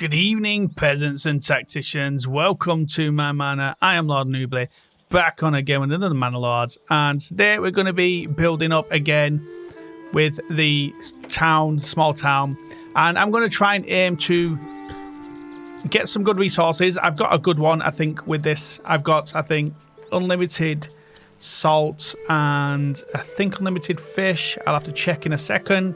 Good evening, peasants and tacticians. Welcome to my manor. I am Lord Noobly, back on again with another Manor Lords, and today we're going to be building up again with the town, small town, and I'm going to try and aim to get some good resources. I've got a good one, I think, with this. I've got, I think, unlimited salt and I think unlimited fish. I'll have to check in a second.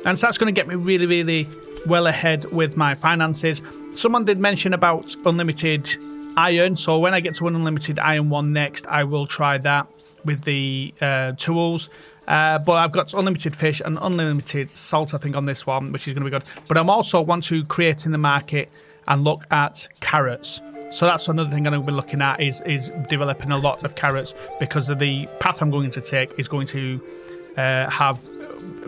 And so that's going to get me really, really well ahead with my finances. Someone did mention about unlimited iron, so when I get to an unlimited iron one next, I will try that with the tools. But I've got unlimited fish and unlimited salt, I think, on this one, which is going to be good. But I'm also want to create in the market and look at carrots. So that's another thing I'm going to be looking at is developing a lot of carrots, because of the path I'm going to take is going to have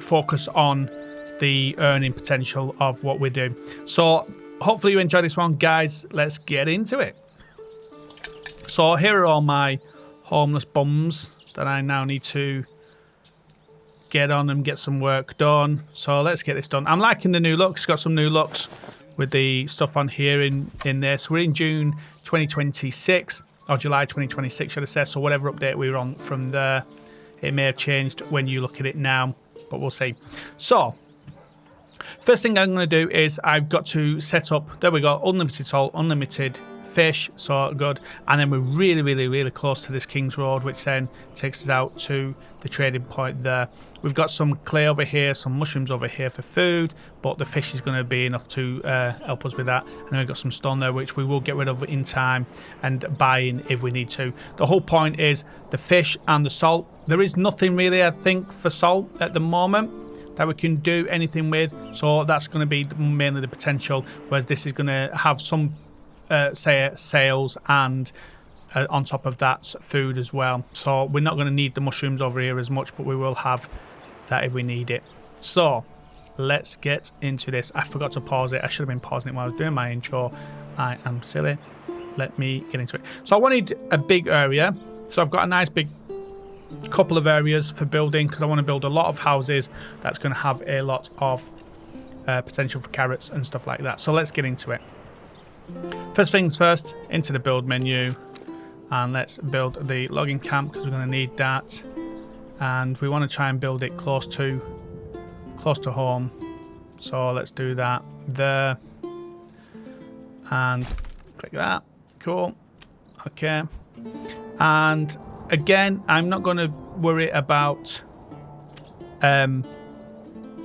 focus on the earning potential of what we're doing. So hopefully you enjoy this one, guys. Let's get into it. So here are all my homeless bums that I now need to get on and get some work done. So let's get this done. I'm liking the new looks. Got some new looks with the stuff on here in this. We're in June 2026 or July 2026, should I say. So whatever update we were on from there, it may have changed when you look at it now, but we'll see. So first thing I'm going to do is I've got to set up, there we go, unlimited salt, unlimited fish, so good. And then we're really, really, really close to this King's Road, which then takes us out to the trading point there. We've got some clay over here, some mushrooms over here for food, but the fish is going to be enough to help us with that. And then we've got some stone there, which we will get rid of in time and buy in if we need to. The whole point is the fish and the salt. There is nothing really, I think, for salt at the moment that we can do anything with, so that's going to be mainly the potential, whereas this is going to have some say sales and on top of that food as well. So we're not going to need the mushrooms over here as much, but we will have that if we need it. So let's get into this. I forgot to pause it. I should have been pausing it while I was doing my intro. I am silly. Let me get into it. So I wanted a big area, so I've got a nice big couple of areas for building, because I want to build a lot of houses that's going to have a lot of potential for carrots and stuff like that. So let's get into it. First things first, into the build menu, and let's build the logging camp, because we're going to need that, and we want to try and build it close to home. So let's do that there and click that. Cool. Okay. And again, I'm not going to worry about the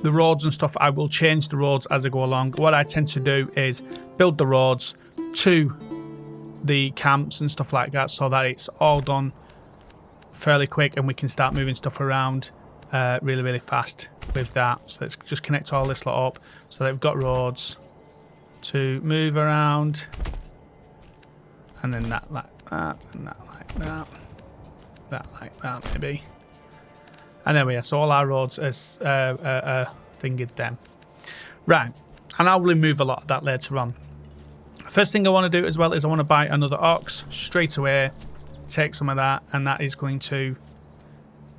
roads and stuff. I will change the roads as I go along. What I tend to do is build the roads to the camps and stuff like that, so that it's all done fairly quick and we can start moving stuff around really, really fast with that. So let's just connect all this lot up so they've got roads to move around, and then that like that, and that like that. That like that maybe, and there we are. So all our roads is thingied them right, and I'll remove a lot of that later on. First thing I want to do as well is I want to buy another ox straight away, take some of that, and that is going to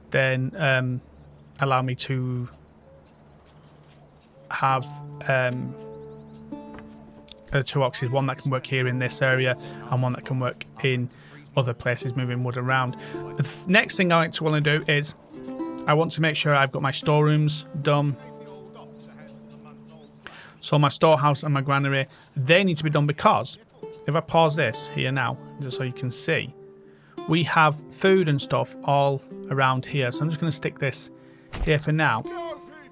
then allow me to have two oxes, one that can work here in this area and one that can work in other places moving wood around. The next thing I want to do is I want to make sure I've got my storerooms done. So my storehouse and my granary, they need to be done, because if I pause this here now, just so you can see, we have food and stuff all around here. So I'm just going to stick this here for now.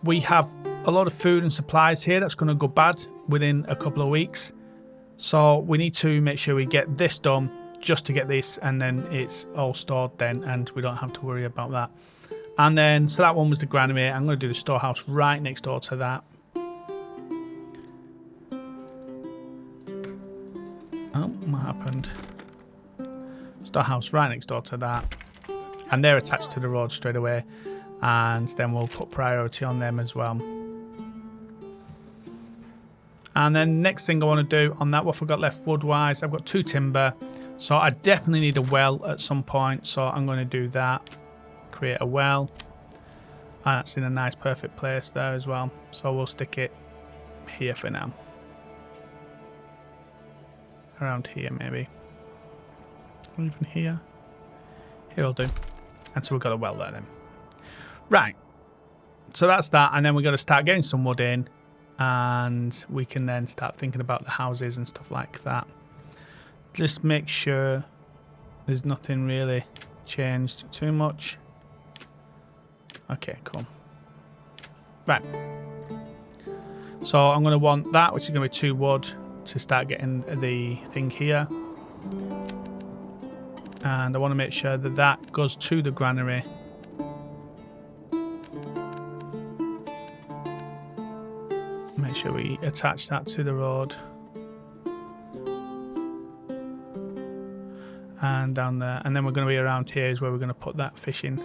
We have a lot of food and supplies here that's going to go bad within a couple of weeks. So we need to make sure we get this done just to get this, and then it's all stored then, and we don't have to worry about that. And then, so that one was the granary. I'm going to do the storehouse right next door to that. Oh, what happened? Storehouse right next door to that. And they're attached to the road straight away. And then we'll put priority on them as well. And then next thing I want to do on that, what I've got left wood-wise, I've got 2 timber. So I definitely need a well at some point. So I'm going to do that. Create a well. And that's in a nice, perfect place there as well. So we'll stick it here for now. around here maybe. Or even here. Here will do. And so we've got a well there then. Right. So that's that. And then we've got to start getting some wood in. And we can then start thinking about the houses and stuff like that. Just make sure there's nothing really changed too much. Okay, cool. Right. So I'm going to want that, which is going to be 2 wood, to start getting the thing here. And I want to make sure that that goes to the granary. Make sure we attach that to the road. And down there. And then we're going to be around here is where we're going to put that fishing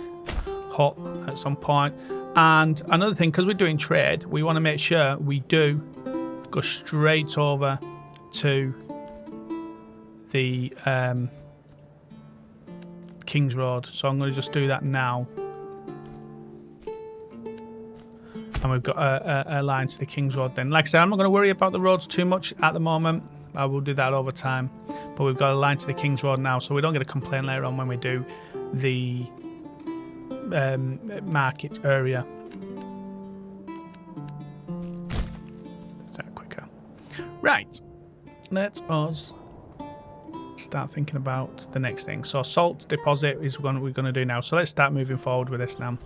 hut at some point. And another thing, because we're doing trade, we want to make sure we do go straight over to the King's Road. So I'm going to just do that now. And we've got a line to the King's Road then. Like I said, I'm not going to worry about the roads too much at the moment. I will do that over time. But we've got a line to the King's Road now, so we don't get a complaint later on when we do the market area. Is that quicker? Right. Let us start thinking about the next thing. So salt deposit is what we're going to do now. So let's start moving forward with this now.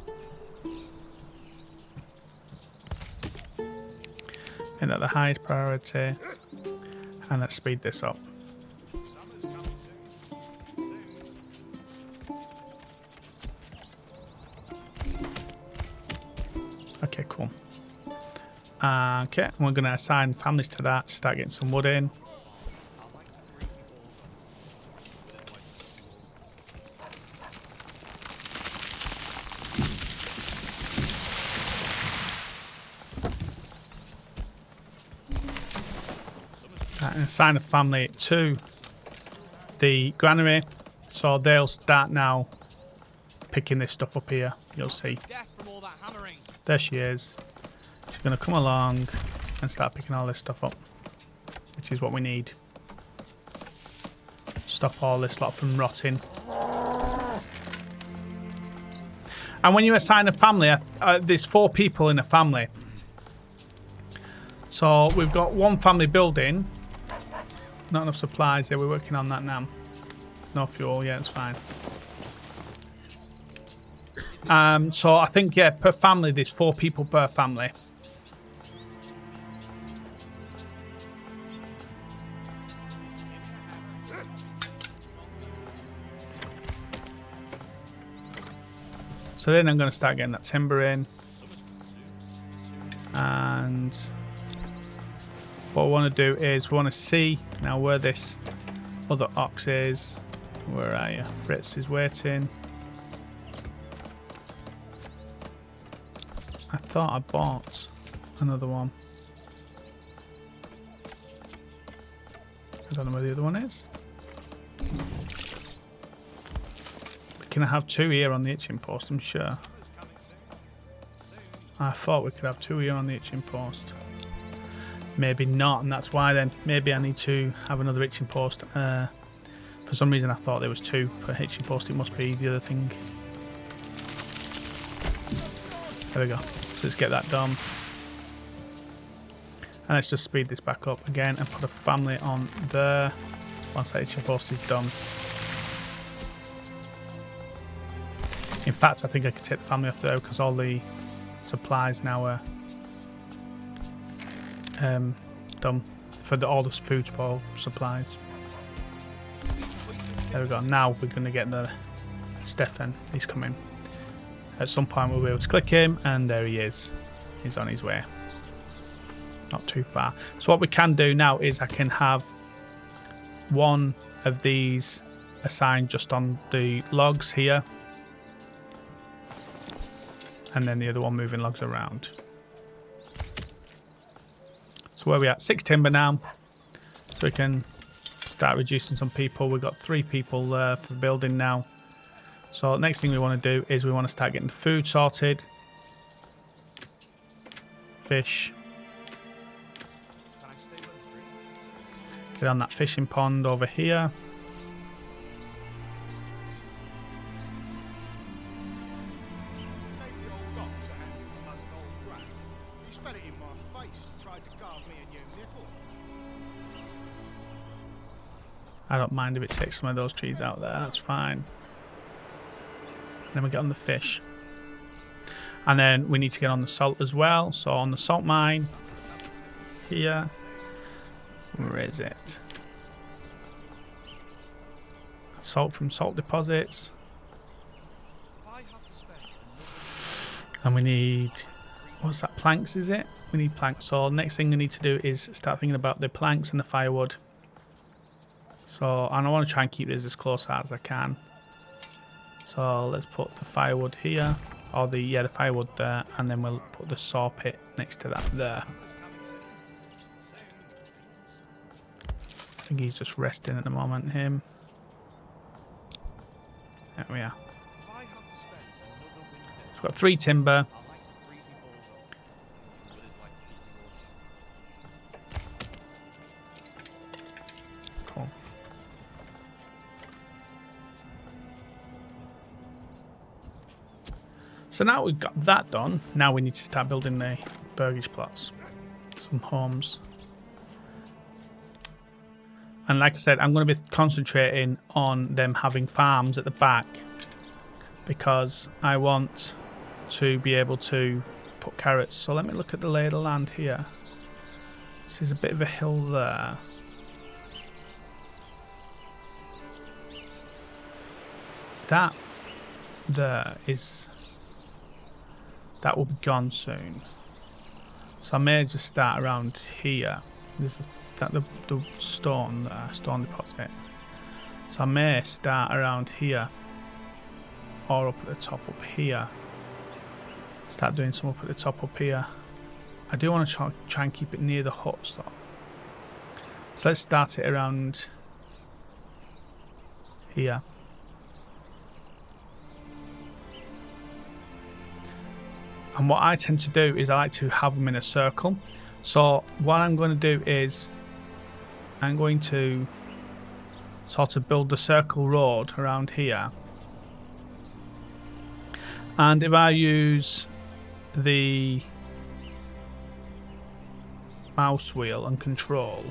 Make that the highest priority. And let's speed this up. Okay, cool. Okay, we're going to assign families to that to start getting some wood in. And assign a family to the granary, so they'll start now picking this stuff up here. You'll see. There she is. She's going to come along and start picking all this stuff up, which is what we need. Stop all this lot from rotting. And when you assign a family, there's 4 people in a family. So we've got 1 family building. Not enough supplies. Yeah, we're working on that now. No fuel. Yeah, it's fine. So I think, yeah, per family, there's 4 people per family. So then I'm going to start getting that timber in. And what we want to do is we want to see now where this other ox is. Where are you? Fritz is waiting. I thought I bought another one. I don't know where the other one is. We can have 2 here on the itching post, I'm sure. I thought we could have 2 here on the itching post. Maybe not, and that's why then. Maybe I need to have another itching post. For some reason I thought there was 2 per itching post. It must be the other thing. There we go. So let's get that done. And let's just speed this back up again and put a family on there once that itching post is done. In fact, I think I could take the family off there because all the supplies now are done for all the food supplies. There we go. Now we're going to get the Stefan. He's coming. At some point we'll be able to click him, and there he is. He's on his way. Not too far. So what we can do now is I can have one of these assigned just on the logs here, and then the other one moving logs around. So where are we at? 6 timber now. So we can start reducing some people. We've got 3 people there for building now. So next thing we want to do is we want to start getting the food sorted. Fish. Get on that fishing pond over here. I don't mind if it takes some of those trees out there, that's fine. Then we get on the fish. And then we need to get on the salt as well. So on the salt mine, here, where is it? Salt from salt deposits. And we need, what's that, planks is it? We need planks. So next thing we need to do is start thinking about the planks and the firewood. So, and I want to try and keep this as close as I can. So let's put the firewood here, or the firewood there, and then we'll put the saw pit next to that there. I think he's just resting at the moment, him. There we are. So we've got 3 timber. Cool. So now we've got that done, now we need to start building the burgage plots. Some homes. And like I said, I'm going to be concentrating on them having farms at the back because I want to be able to put carrots. So let me look at the lay of the land here. So there's a bit of a hill there. That there is... that will be gone soon. So I may just start around here. This is that the stone there, stone deposit. So I may start around here. Or up at the top up here. Start doing some up at the top up here. I do want to try and keep it near the huts though. So let's start it around here. And what I tend to do is I like to have them in a circle. So what I'm going to do is I'm going to sort of build the circle road around here. And if I use the mouse wheel and control,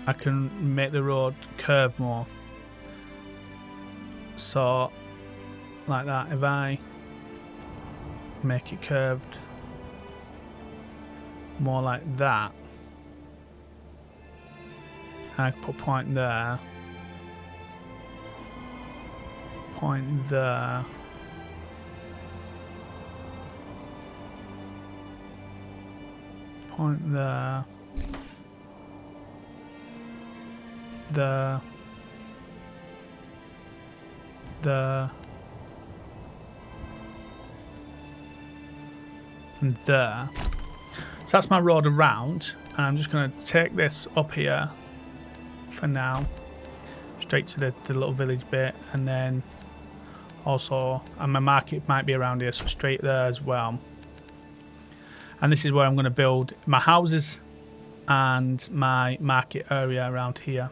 I can make the road curve more. So like that, if I make it curved more like that, I can put a point there, point there, point there, there, there, and there. So that's my road around, and I'm just going to take this up here for now, straight to the little village bit, and then also, and my market might be around here, so straight there as well. And this is where I'm going to build my houses and my market area around here.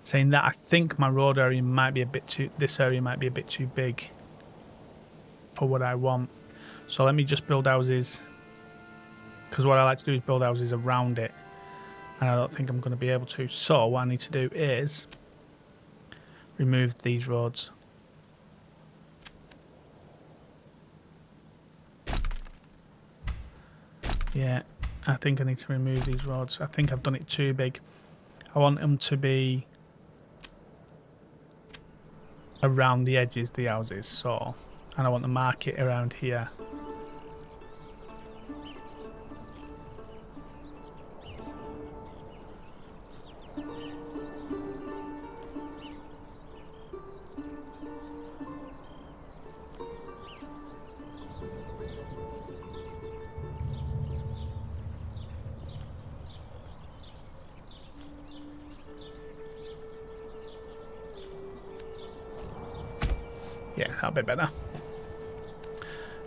Saying that, I think my road area might be a bit too, this area might be a bit too big for what I want. So let me just build houses, because what I like to do is build houses around it, and I don't think I'm going to be able to. So what I need to do is remove these roads. Yeah, I think I need to remove these roads. I think I've done it too big. I want them to be around the edges, the houses, so, and I want the market around here. Yeah, that'll be better.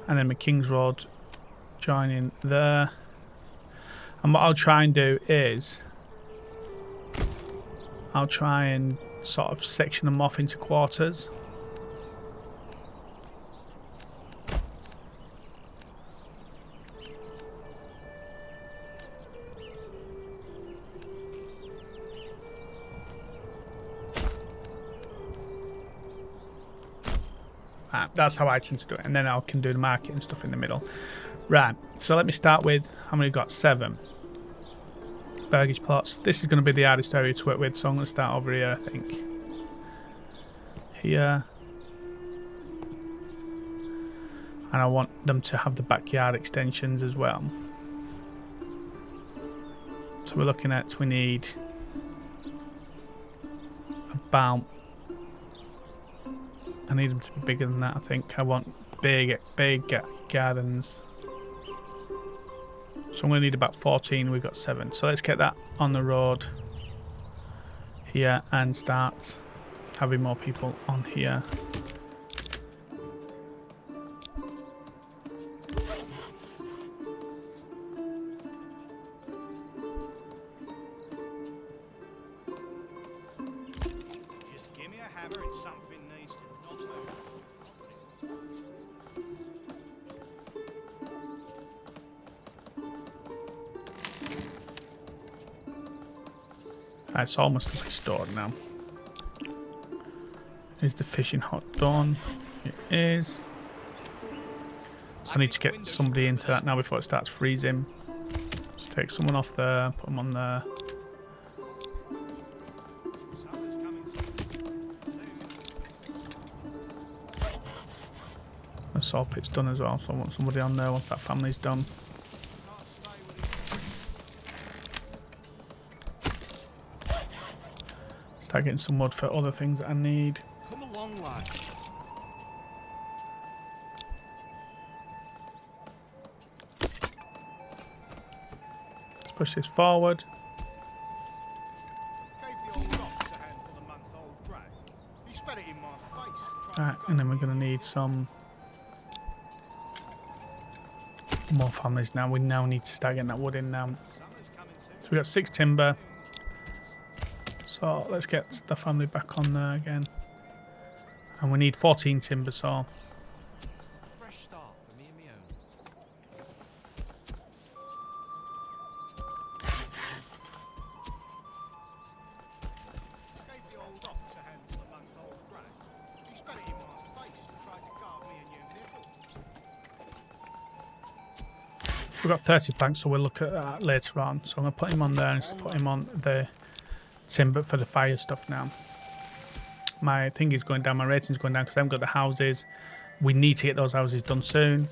And then my King's Road joining there. And what I'll try and do is I'll try and sort of section them off into quarters. That's how I tend to do it, and then I can do the market and stuff in the middle. Right, so let me start with how many we've got? 7 baggage plots. This is going to be the hardest area to work with, so I'm going to start over here, I think. Here. And I want them to have the backyard extensions as well. So we're looking at, we need about, I need them to be bigger than that, I think. I want big gardens. So I'm going to need about 14, we've got 7. So let's get that on the road here and start having more people on here. It's almost restored now. Is the fishing hut done? It is. So I need to get somebody into that now before it starts freezing. Just take someone off there, put them on there. The saw pit's done as well, so I want somebody on there once that family's done. Start getting some wood for other things that I need. Come along, lad. Let's push this forward. Right, and then we're going to need some more families now. We now need to start getting that wood in now. So we got 6 timber. So let's get the family back on there again. And we need 14 timber, so. Fresh start for me and me own. Gave the old ox a handful of month-old brag. He spat it in my face and tried to carve me a new nipple. We've got 30 planks, so we'll look at that later on. So I'm going to put him on there and just put him on the timber for the fire stuff now. My thing is going down, my rating's going down because I haven't got the houses. We need to get those houses done soon.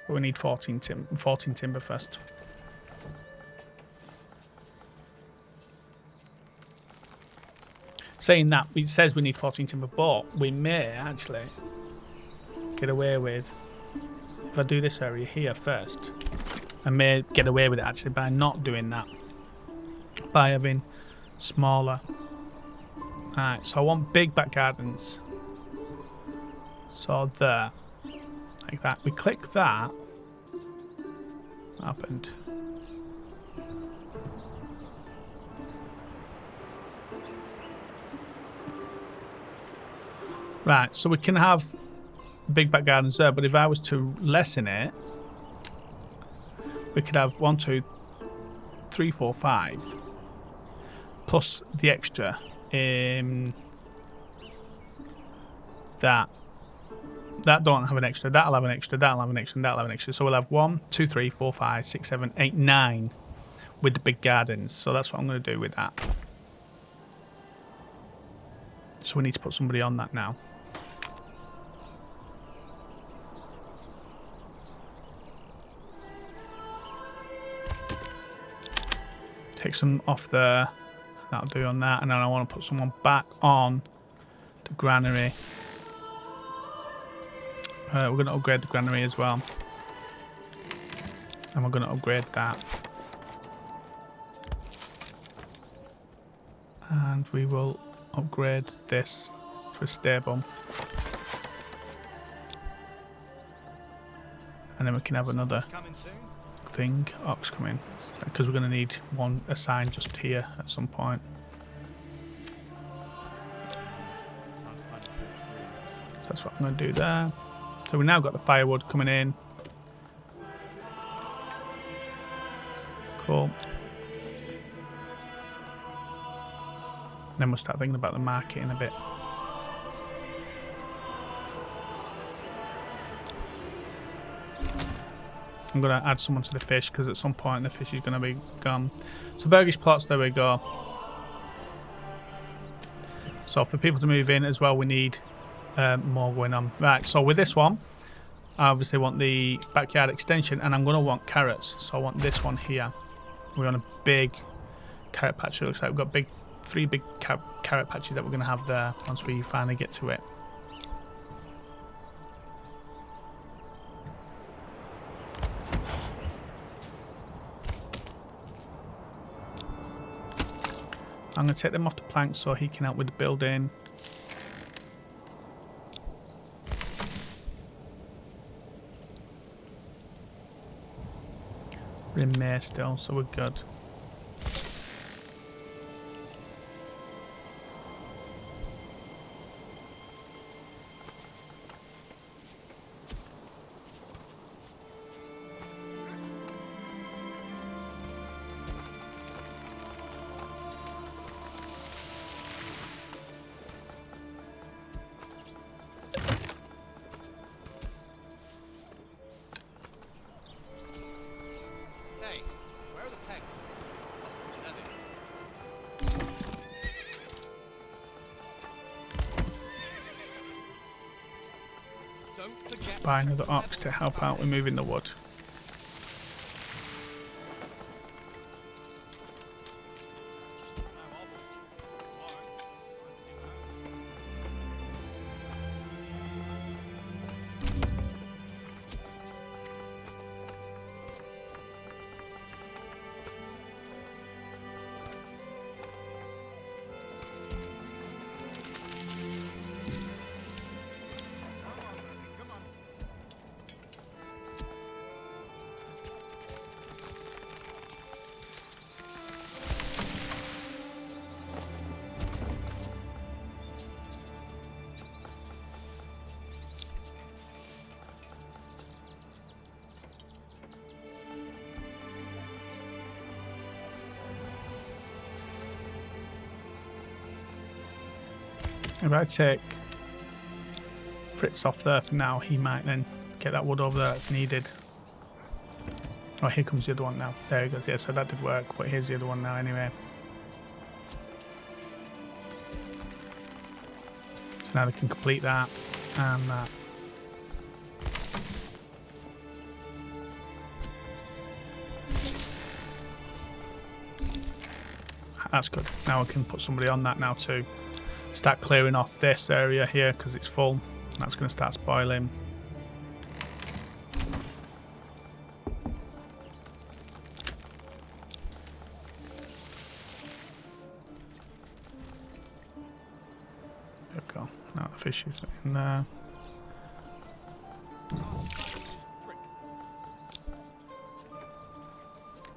But we need 14 timber first. Saying that, it says we need 14 timber, but we may actually get away with, if I do this area here first, I may get away with it actually by not doing that, by having smaller. Alright, so I want big back gardens. So there, like that. We click that. What happened? Right, so we can have big back gardens there, but if I was to lessen it, we could have 1, 2, 3, 4, 5 plus the extra that don't have an extra, that'll have an extra, that'll have an extra, and that'll have an extra. So we'll have 1, 2, 3, 4, 5, 6, 7, 8, 9 with the big gardens. So that's what I'm going to do with that. So we need to put somebody on that now. Take some off there, that'll do on that, and then I want to put someone back on the granary. We're going to upgrade the granary as well, and we're going to upgrade that, and we will upgrade this to a stable. And then we can have another Coming soon. thing, ox coming, because we're going to need one assigned just here at some point. So that's what I'm going to do there. So we now got the firewood coming in. Cool. Then we'll start thinking about the market in a bit. I'm going to add someone to the fish because at some point the fish is going to be gone. So Burgish plots, there we go. So for people to move in as well, we need more going on. Right, so with this one, I obviously want the backyard extension and I'm going to want carrots. So I want this one here. We're on a big carrot patch. It looks like we've got three big carrot patches that we're going to have there once we finally get to it. I'm going to take them off the plank so he can help with the building. We're in May still, so we're good. Hey, where are the pegs? Don't forget. Buy another ox to help out with moving the wood. Come on. If I take Fritz off there for now, he might then get that wood over there that's needed. Oh, here comes the other one now. There he goes. Yeah, so that did work, but here's the other one now anyway. So now they can complete that and that. That's good. Now we can put somebody on that now too. Start clearing off this area here because it's full. That's going to start spoiling. There we go. Now the fish is in there.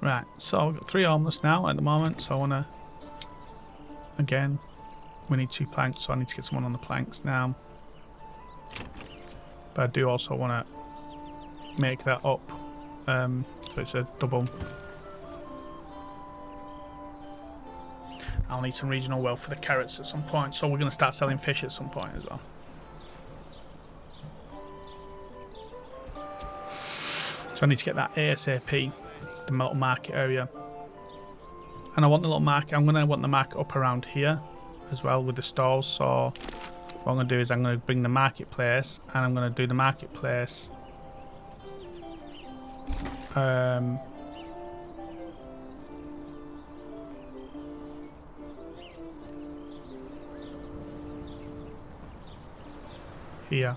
Right, so we've got 3 homeless now at the moment, so I want to, again, we need 2 planks, so I need to get someone on the planks now. But I do also want to make that up, so it's a double. I'll need some regional wealth for the carrots at some point, so we're going to start selling fish at some point as well. So I need to get that ASAP, the little market area. And I want the little market, I'm going to want the market up around here as well with the stalls. So what I'm going to do is I'm going to bring the marketplace, and I'm going to do the marketplace here.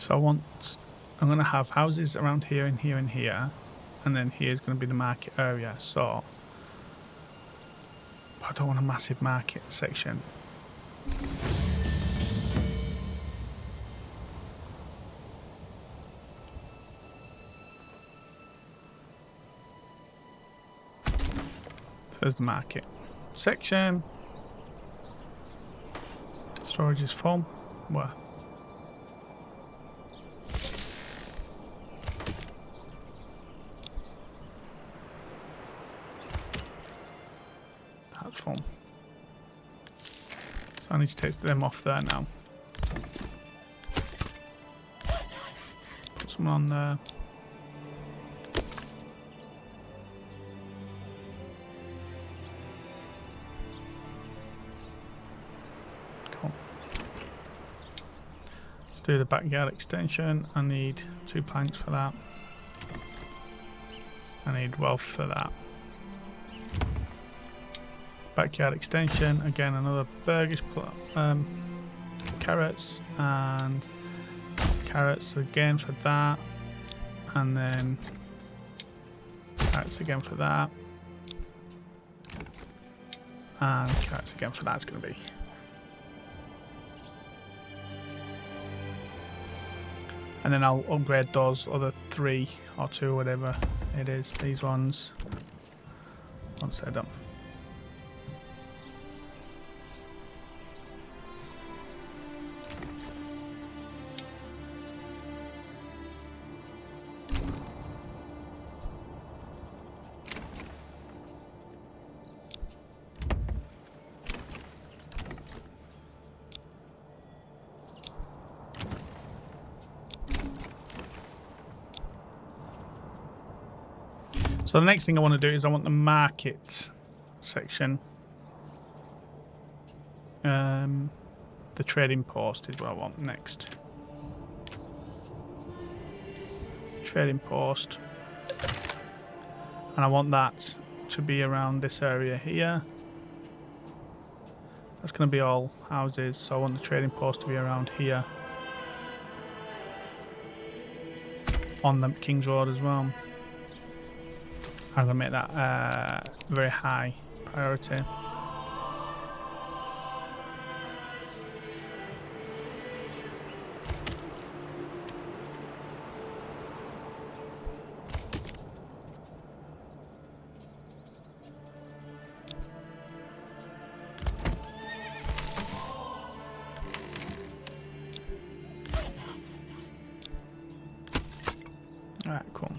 So I'm going to have houses around here and here and here, and then here's going to be the market area. So I don't want a massive market section. There's the market section. Storage is full. Where? That's full. So I need to take them off there now. Put some on there. Do the backyard extension. I need 2 planks for that. I need wealth for that. Backyard extension, again another burgers, carrots, and carrots again for that, and then carrots again for that, and carrots again for that. It's going to be. And then I'll upgrade those other 3 or 2, whatever it is, these ones, once they're done. So the next thing I want to do is I want the market section. The trading post is what I want next. Trading post. And I want that to be around this area here. That's going to be all houses, so I want the trading post to be around here. On the King's Road as well. I'm going to make that very high priority. Alright, cool.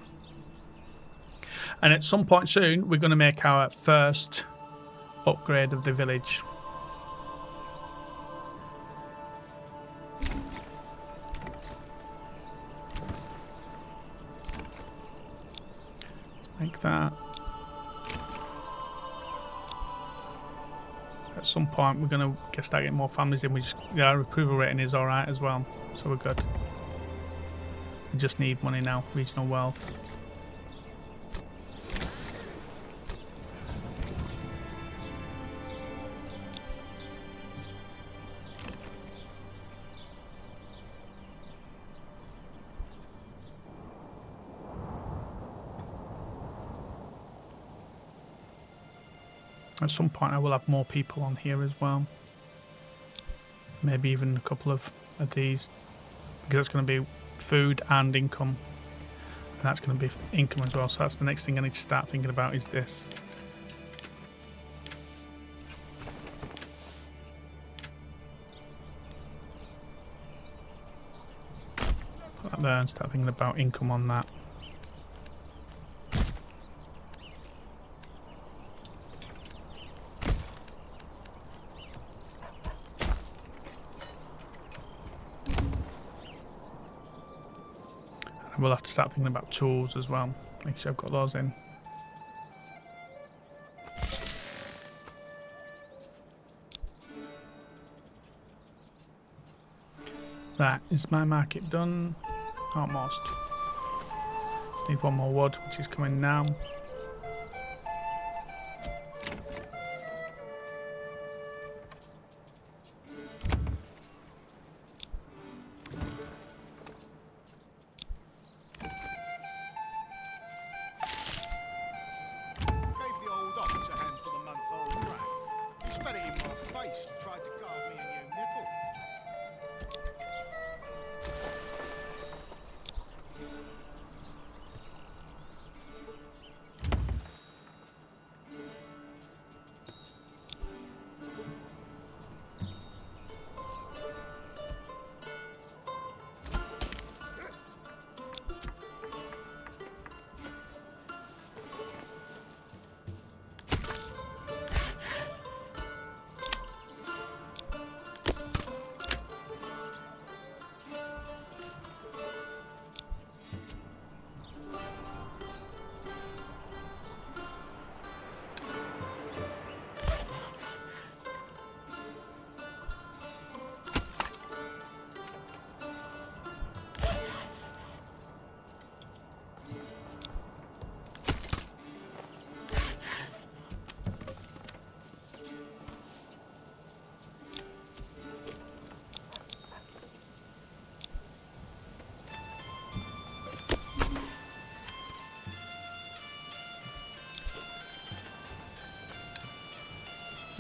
And at some point soon, we're going to make our first upgrade of the village. Like that. At some point, we're going to start getting more families in. Our approval rating is alright as well, so we're good. We just need money now, regional wealth. At some point I will have more people on here as well. Maybe even a couple of these. Because it's going to be food and income. And that's going to be income as well. So that's the next thing I need to start thinking about is this. Put that there and start thinking about income on that. We'll have to start thinking about tools as well. Make sure I've got those in. That is my market done. Almost. Just need one more wood, which is coming now.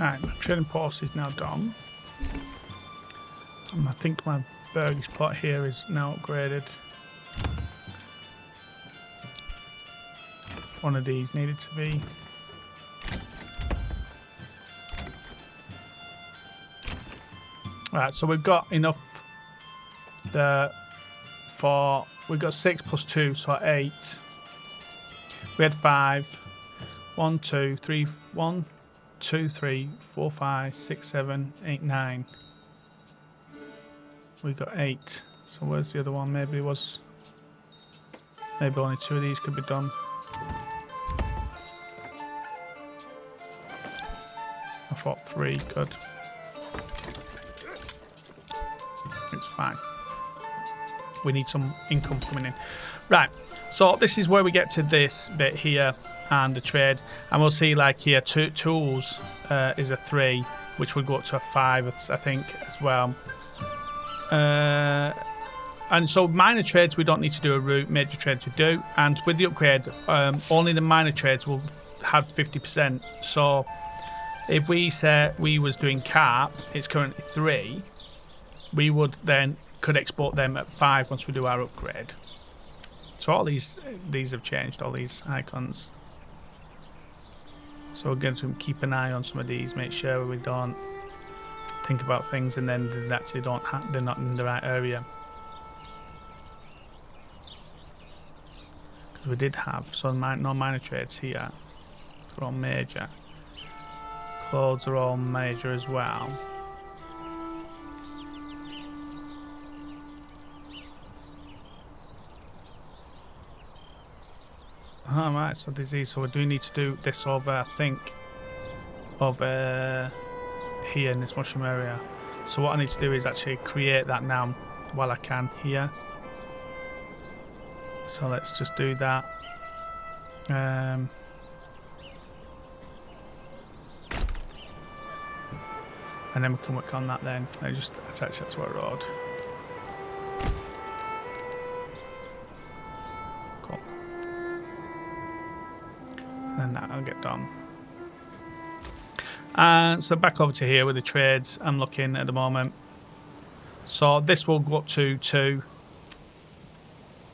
Right, my trading post is now done. And I think my burgers pot here is now upgraded. One of these needed to be. Right, so we've got enough there for, we've got 6 plus 2, so 8. We had 5. 1, 2, 3, 1, 2, 3, 4, 5, 6, 7, 8, 9. We got 8. So where's the other one? Maybe it was. Maybe only 2 of these could be done. I thought 3 could. It's fine. We need some income coming in. Right. So this is where we get to this bit here and the trade. And we'll see like here tools is a 3, which would go up to a 5, I think, as well. And so minor trades we don't need to do a route, major trades we do. And with the upgrade, only the minor trades will have 50%. So if we say we was doing carp, it's currently 3. We would then could export them at 5 once we do our upgrade. So all these have changed, all these icons. So we're going to keep an eye on some of these, make sure we don't think about things and then they actually don't they're not in the right area. Because we did have some no minor trades here. They're all major. Clothes are all major as well. Alright, so disease. So we do need to do this over, I think, over here in this mushroom area. So what I need to do is actually create that now while I can here. So let's just do that. And then we can work on that then. I just attach that to our road. Cool. And that'll get done. And so back over to here with the trades I'm looking at the moment. So this will go up to 2.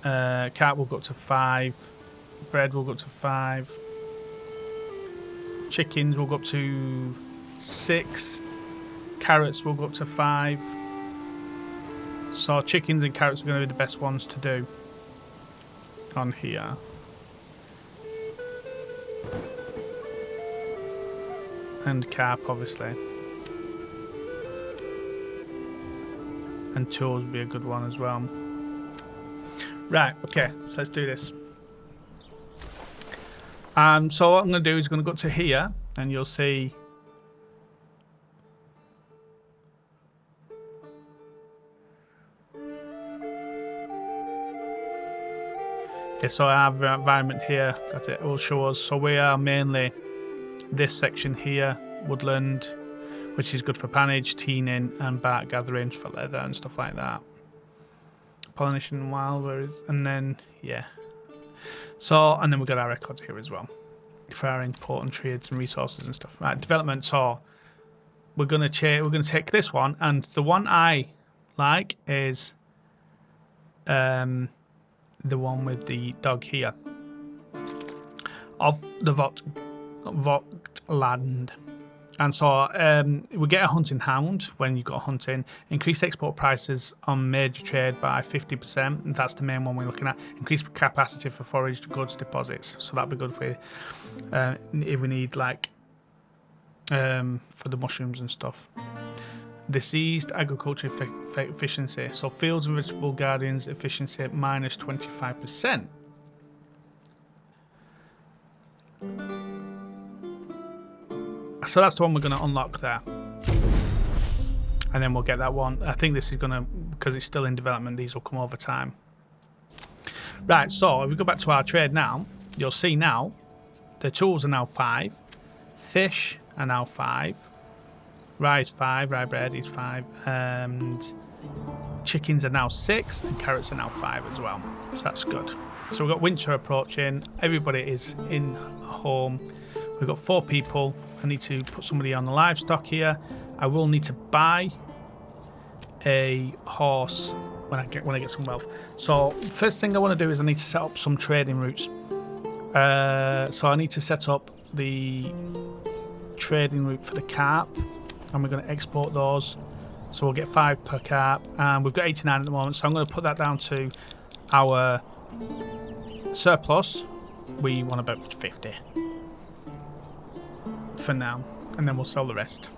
Carp will go up to 5. Bread will go up to 5. Chickens will go up to 6. Carrots will go up to 5. So chickens and carrots are going to be the best ones to do on here. And carp, obviously. And tools would be a good one as well. Right, okay, so let's do this. So what I'm going to do is going to go to here, and you'll see. Okay, so I have environment here that it will show us. So we are mainly this section here, woodland, which is good for pannage, teening, and bark gathering for leather and stuff like that. Pollination and wild, and then yeah. So and then we've got our records here as well for our important trades and resources and stuff. Right, development. So we're gonna take this one, and the one I like is the one with the dog here of the Vogtland. And so we get a hunting hound when you go hunting. Increase export prices on major trade by 50%. And that's the main one we're looking at. Increase capacity for foraged goods deposits. So that'd be good for if we need like for the mushrooms and stuff. Diseased agriculture efficiency. So fields and vegetable gardens efficiency minus 25%. So that's the one we're going to unlock there. And then we'll get that one. I think this is going to, because it's still in development, these will come over time. Right, so if we go back to our trade now, you'll see now the tools are now 5. Fish are now 5. Rye is 5. Rye bread is 5. And chickens are now 6. And carrots are now 5 as well. So that's good. So we've got winter approaching. Everybody is in home. We've got 4 people. I need to put somebody on the livestock here. I will need to buy a horse when I get some wealth. So first thing I want to do is I need to set up some trading routes. So I need to set up the trading route for the carp, and we're going to export those. So we'll get 5 per carp, and we've got 89 at the moment. So I'm going to put that down to our surplus. We want about 50 for now, and then we'll sell the rest.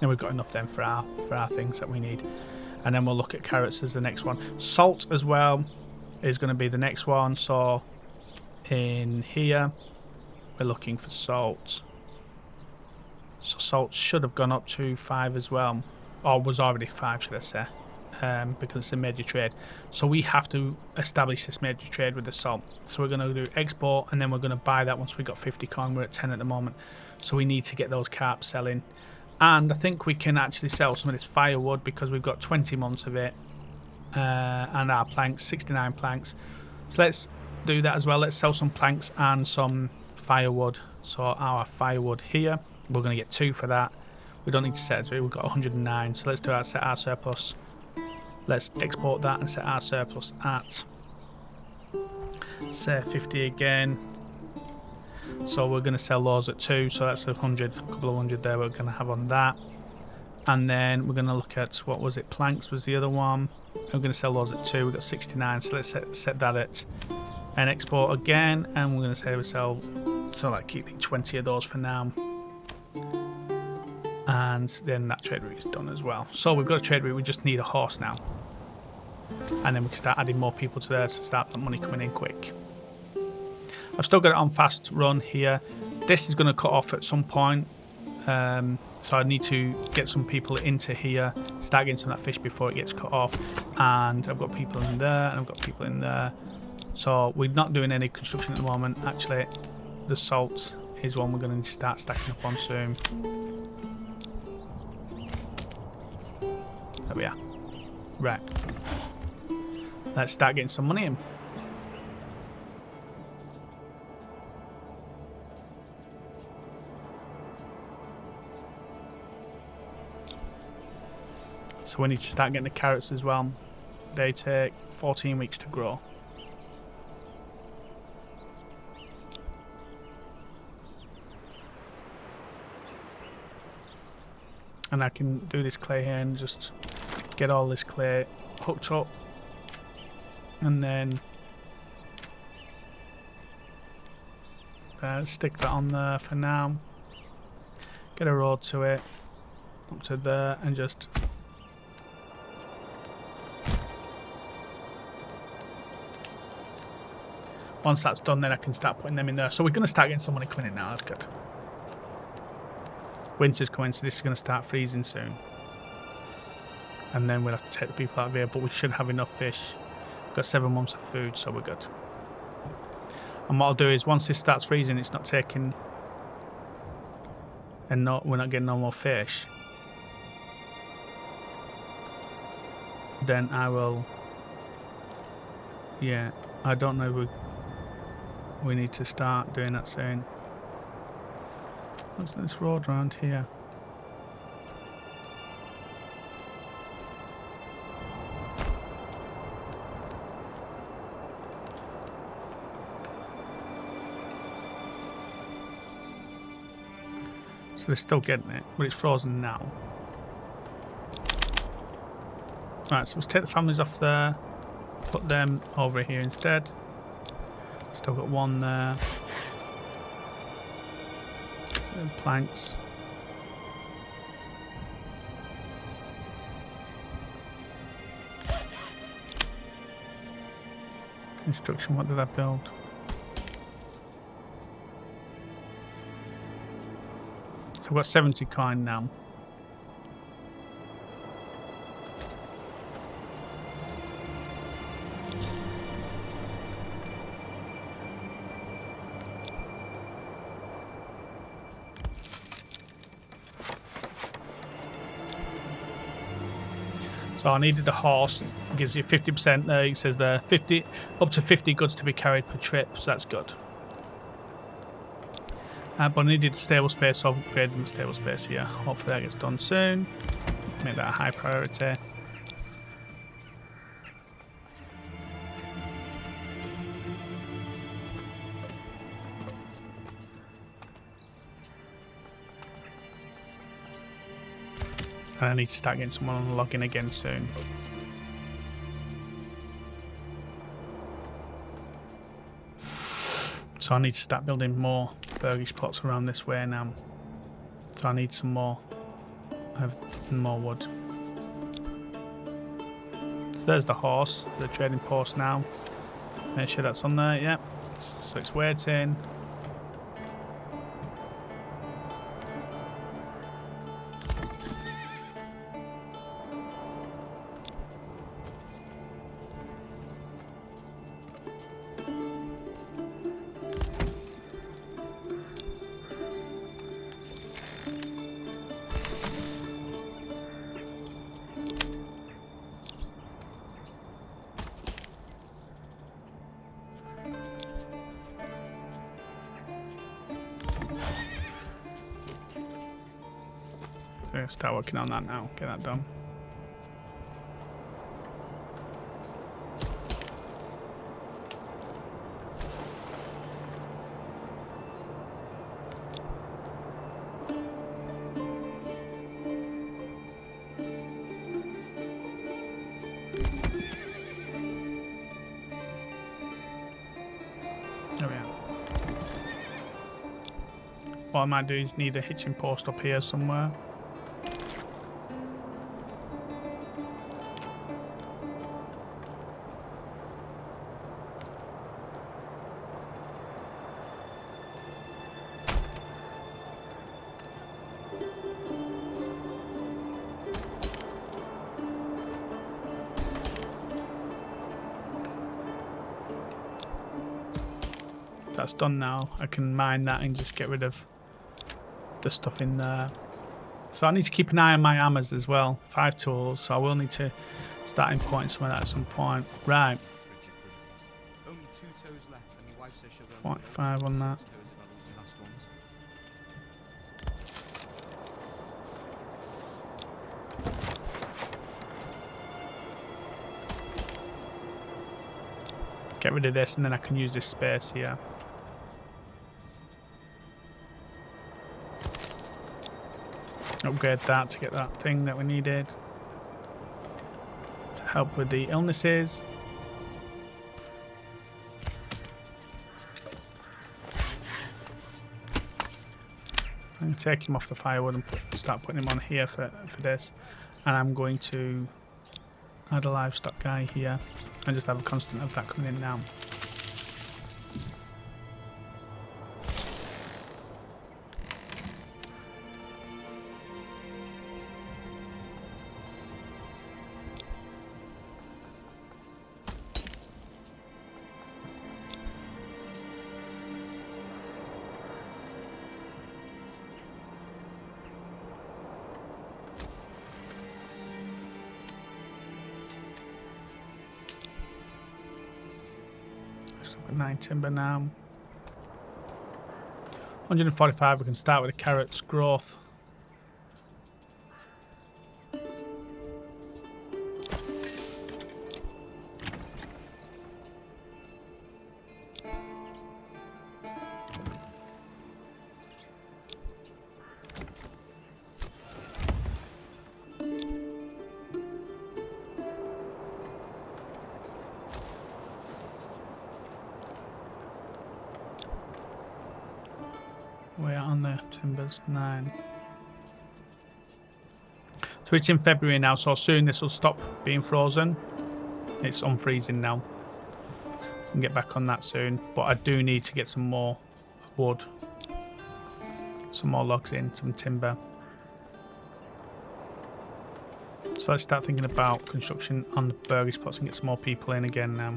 Then we've got enough then for our things that we need. And then we'll look at carrots as the next one. Salt as well is going to be the next one. So in here, we're looking for salt. So salt should have gone up to 5 as well. Or was already 5, should I say. Because it's a major trade. So we have to establish this major trade with the salt. So we're going to do export, and then we're going to buy that once we got 50 coin. We're at 10 at the moment. So we need to get those carp selling. And I think we can actually sell some of this firewood because we've got 20 months of it. And our planks, 69 planks. So let's do that as well. Let's sell some planks and some firewood. So our firewood here, we're going to get 2 for that. We don't need to set it through. We've got 109. So let's do our set our surplus. Let's export that and set our surplus at, say, 50 again. So we're going to sell those at 2, so that's 100, a couple of 100 there we're going to have on that. And then we're going to look at, what was it, planks was the other one. We're going to sell those at 2, we've got 69, so let's set that at an export again. And we're going to say we sell, so like keep 20 of those for now. And then that trade route is done as well. So we've got a trade route, we just need a horse now. And then we can start adding more people to there to start that money coming in quick. I've still got it on fast run here. This is going to cut off at some point. So I need to get some people into here, start getting some of that fish before it gets cut off. And I've got people in there, and I've got people in there. So we're not doing any construction at the moment. Actually, the salt is one we're going to start stacking up on soon. There we are. Right. Let's start getting some money in. So we need to start getting the carrots as well. They take 14 weeks to grow. And I can do this clay here and just get all this clay hooked up. And then stick that on there for now. Get a road to it, up to there, and just once that's done, then I can start putting them in there. So we're going to start getting some money coming in now. That's good. Winter's coming, so this is going to start freezing soon. And then we'll have to take the people out of here, but we should have enough fish. We've got 7 months of food, so we're good. And what I'll do is, once this starts freezing, it's not taking, and we're not getting no more fish, then I will, yeah, I don't know, we need to start doing that soon. What's this road around here? So they're still getting it, but it's frozen now. Right, so let's take the families off there, put them over here instead. Still got one there. And planks. Construction, what did I build? So I've got 70 coin now. So I needed the horse. It gives you 50% there. It says there 50 up to 50 goods to be carried per trip. So that's good. But I needed stable space, so I've upgraded my stable space here. Hopefully that gets done soon. Make that a high priority. And I need to start getting someone on the login again soon. So I need to start building more burgish pots around this way now. So I need some more. I have more wood. So there's the horse, the trading post now. Make sure that's on there, yep. So it's waiting. So start working on that now, get that done. There we are. What I might do is need a hitching post up here somewhere. That's done now. I can mine that and just get rid of the stuff in there. So I need to keep an eye on my hammers as well. 5 tools, so I will need to start importing some of that at some point. Right. Only 2 toes left, and your wife says she'll go 45 on that. 6 toes if I lose the last ones. Get rid of this and then I can use this space here. Upgrade that to get that thing that we needed to help with the illnesses. I'm going to take him off the firewood and start putting him on here for this. And I'm going to add a livestock guy here and just have a constant of that coming in now. Got 9 timber now. 145, we can start with the carrots growth. We're on the timbers, 9. So it's in February now, so soon this will stop being frozen. It's unfreezing now. I can get back on that soon, but I do need to get some more wood, some more logs in, some timber. So let's start thinking about construction on the burger spots and get some more people in again now.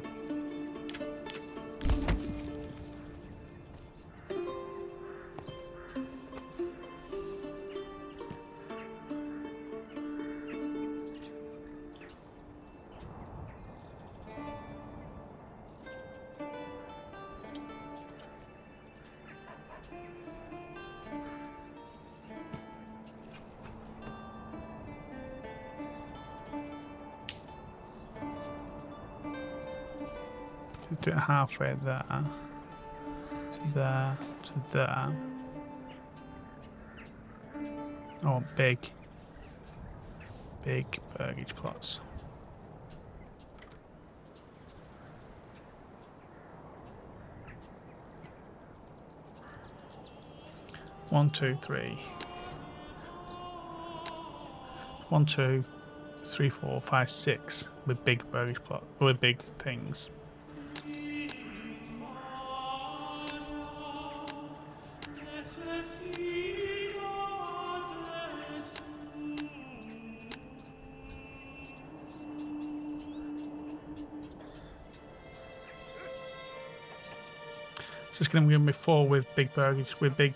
Just do it halfway there. There to there. Oh, big burgage plots. One, two, three. 1, 2, 3, 4, 5, 6 with big burgage plot with big things. So it's going to give me 4 with big burgage, with big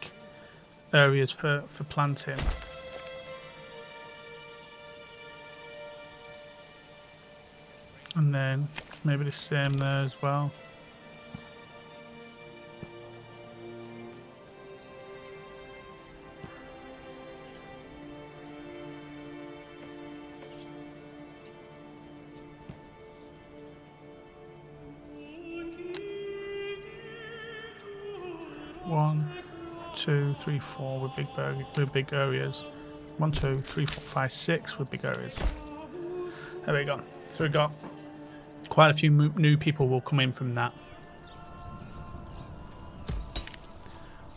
areas for planting. And then maybe the same there as well. One, 2, 3, 4 with big areas. 1, 2, 3, 4, 5, 6 with big areas. There we go. So we've got quite a few new people will come in from that.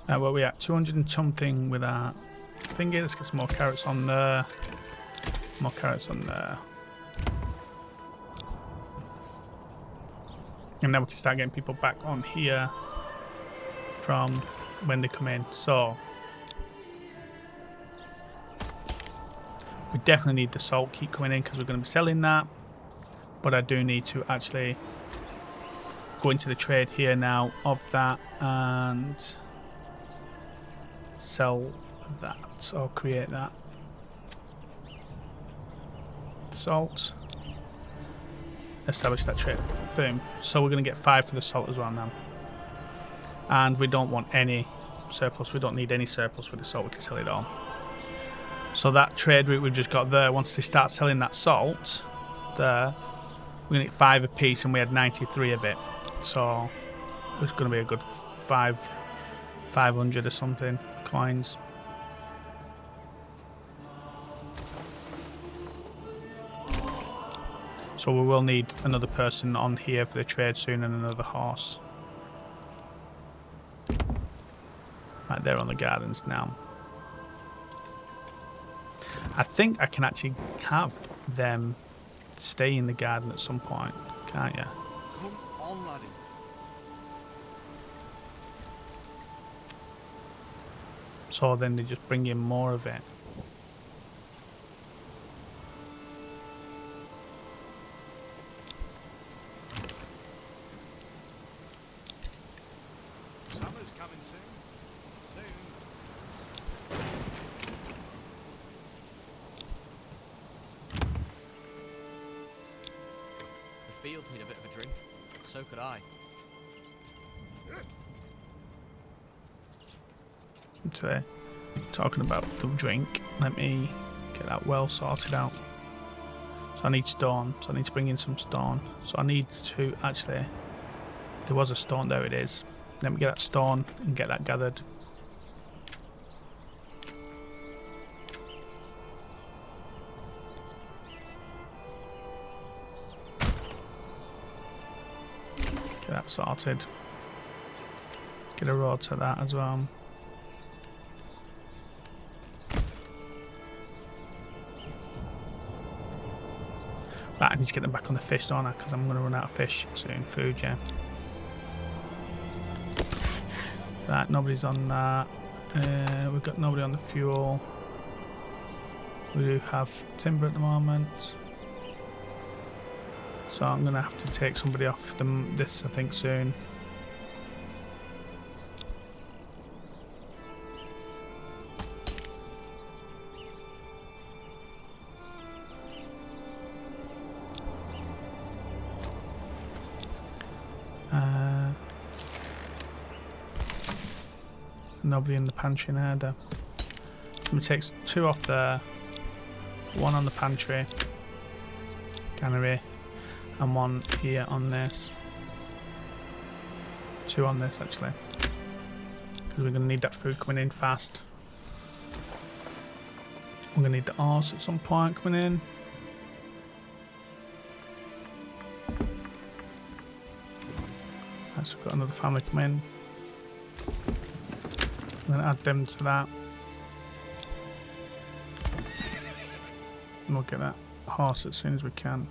Now where are we at? 200 and something with our thingy. Let's get some more carrots on there. More carrots on there. And then we can start getting people back on here from when they come in. So we definitely need the salt keep coming in because we're going to be selling that. But I do need to actually go into the trade here now of that and sell that or create that. Salt. Establish that trade. Boom. So we're going to get 5 for the salt as well now. And we don't want any surplus. We don't need any surplus with the salt. We can sell it all. So that trade route we've just got there, once they start selling that salt there, we're going to get 5 a piece, and we had 93 of it. So it's going to be a good 500 or something coins. So we will need another person on here for the trade soon and another horse. Right, they're on the gardens now. I think I can actually have them stay in the garden at some point, can't you? Come on, laddie. So then they just bring in more of it. Summer's coming soon. The fields need a bit of a drink. So could I. Today, talking about the drink, let me get that well sorted out. So I need stone, so I need to bring in some stone. So I need to actually, there was a stone, there it is. Let me get that stone and get that gathered. Get that sorted. Get a road to that as well. Right, I need to get them back on the fish, don't I? Because I'm going to run out of fish soon. Food, yeah. Right, nobody's on that. We've got nobody on the fuel. We do have timber at the moment. So I'm going to have to take somebody off this, I think, soon. Nobody in the pantry now, though. So we take 2 off there, 1 on the pantry, cannery, and 1 here on this. 2 on this actually, because we're going to need that food coming in fast. We're going to need the horse at some point coming in. Right, so we've got another family coming in. I'm going to add them to that. And we'll get that horse as soon as we can.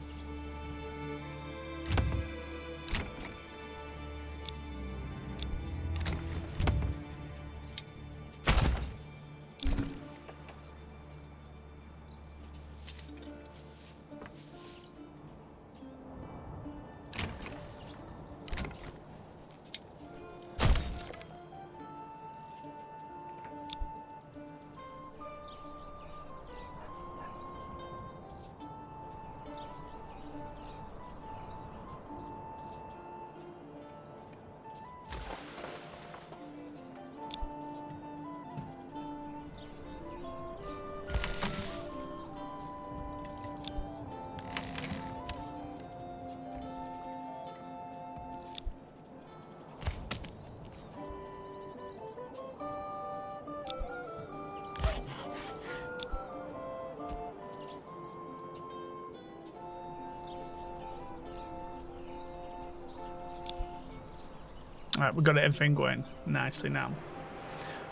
Alright, we've got everything going nicely now.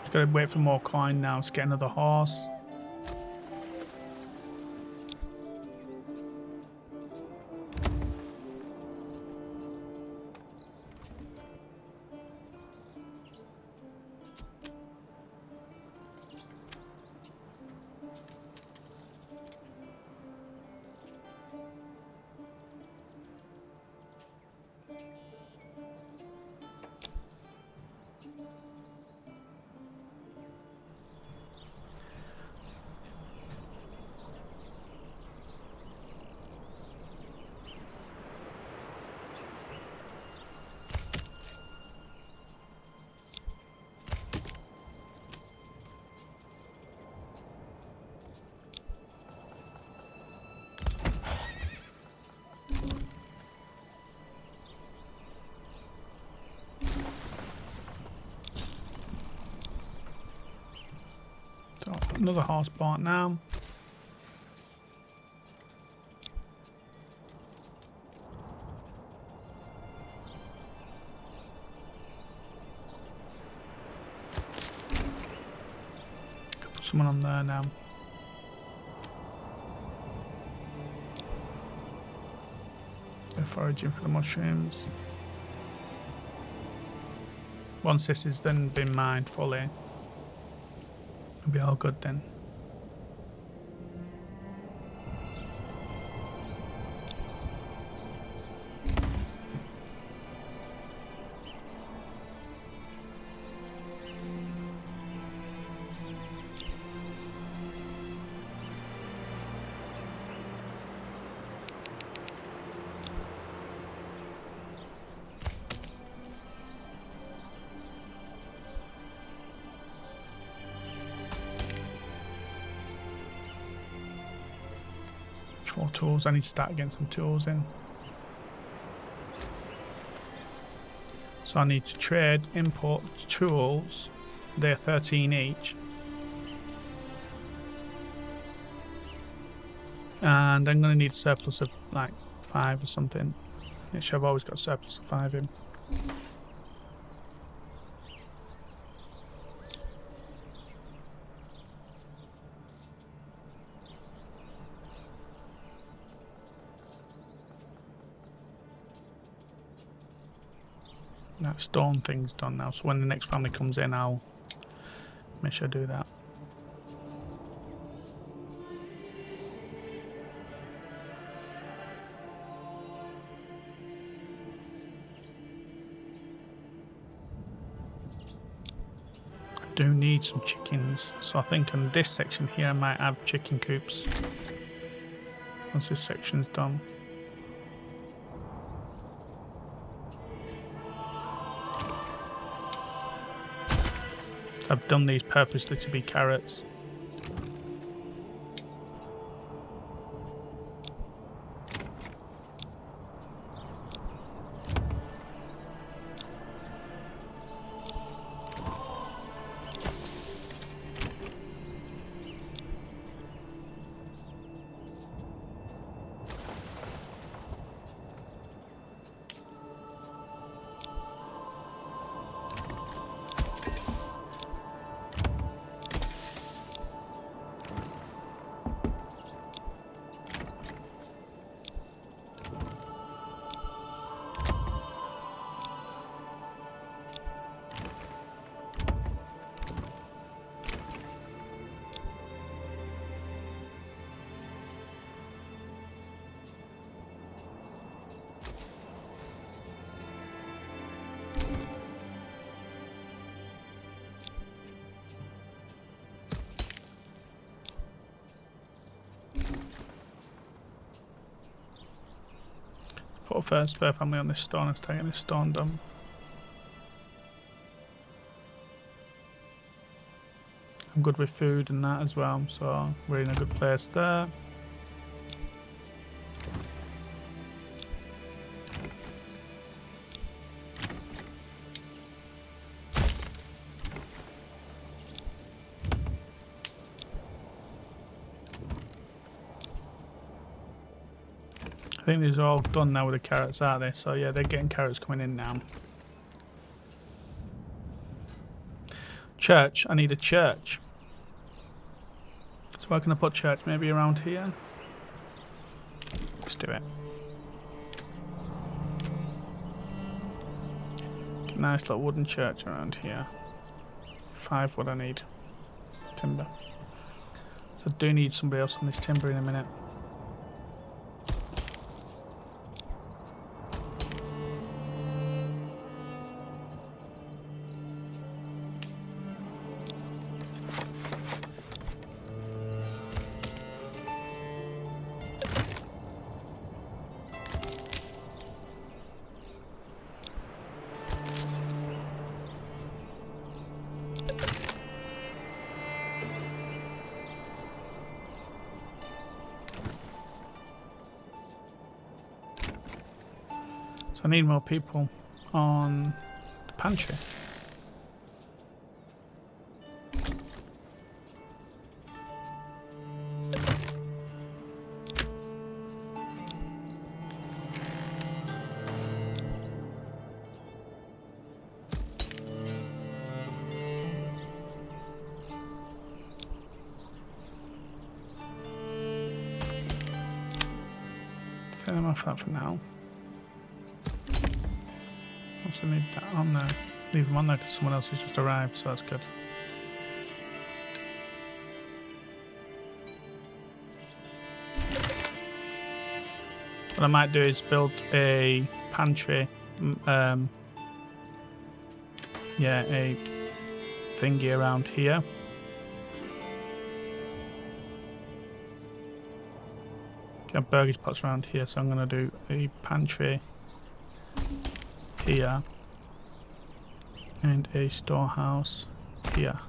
Just got to wait for more coin now to get another horse. So another horse bought now. Could put someone on there now. They're foraging for the mushrooms. Once this has then been mined fully, it'll be all good then. For tools, I need to start getting some tools in. So I need to trade, import tools. They're 13 each. And I'm going to need a surplus of like 5 or something. Which I've always got a surplus of 5 in. That stone thing's done now, so when the next family comes in, I'll make sure I do that. I do need some chickens, so I think in this section here I might have chicken coops once this section's done. I've done these purposely to be carrots. put a first spare family on this stone and start getting this stone done. I'm good with food and that as well, so we're in a good place there. I think these are all done now with the carrots, aren't they? So yeah, they're getting carrots coming in now. Church. I need a church. So where can I put church? Maybe around here? Let's do it. Nice little wooden church around here. 5 wood I need. Timber. So I do need somebody else on this timber in a minute. I need more people on the pantry. Send them off that for now. Also need that on there. Leave them on there because someone else has just arrived, so that's good. What I might do is build a pantry. Yeah, a thingy around here. Got burgers pots around here, so I'm going to do a pantry here and a storehouse here.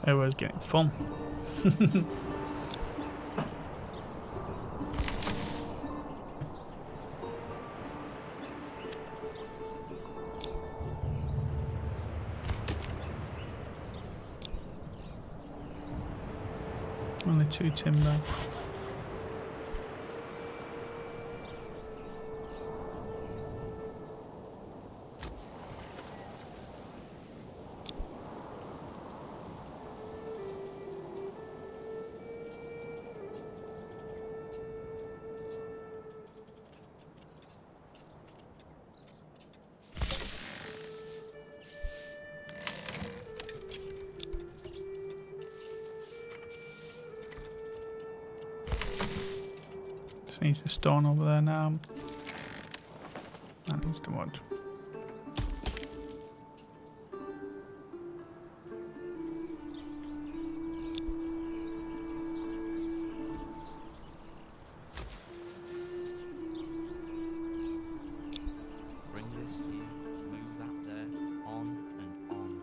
Everyone's getting fun. Only 2 timber. Just needs the stone over there now. That needs the wood. Bring this here, move that there, on and on.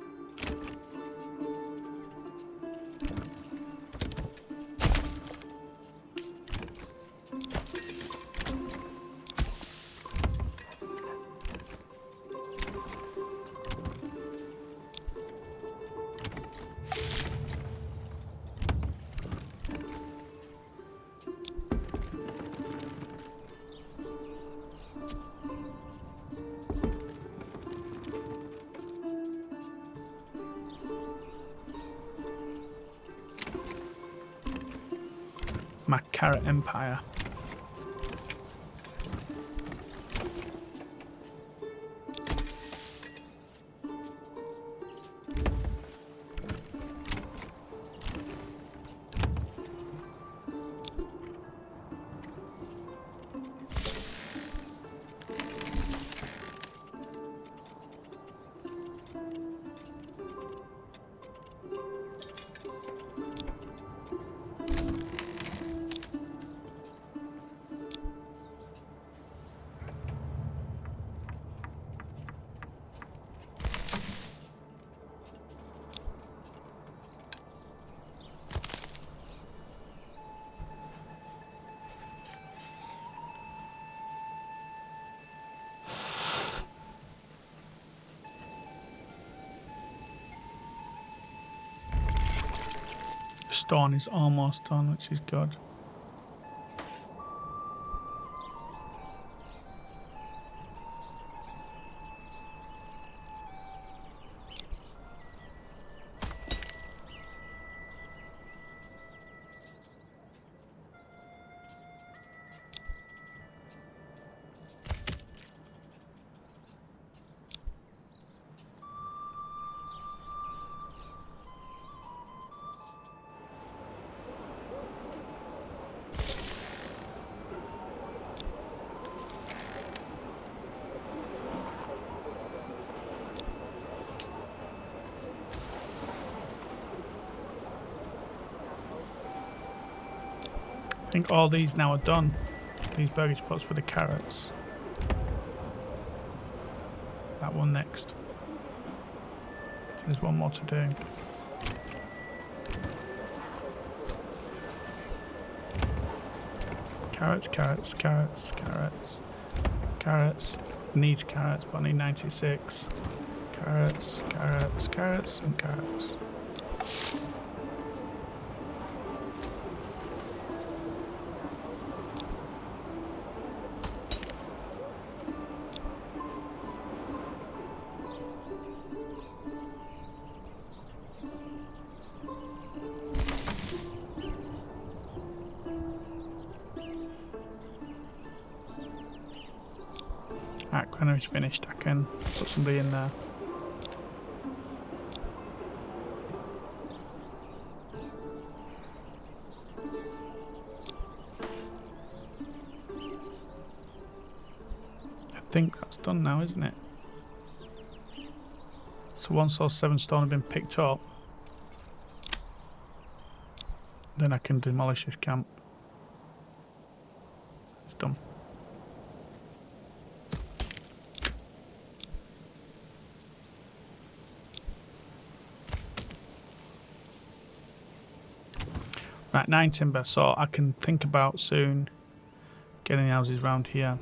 My carrot empire. Stone is almost done, which is good. I think all these now are done. These burgage pots for the carrots. That one next. There's one more to do. Carrots, carrots, carrots, carrots, carrots. Needs carrots, but I need 96. Carrots, carrots, carrots, and carrots. Alright, granary's finished. I can put somebody in there. I think that's done now, isn't it? So once those 7 stone have been picked up, then I can demolish this camp. It's done. Right, 9 timber, so I can think about soon getting houses around here.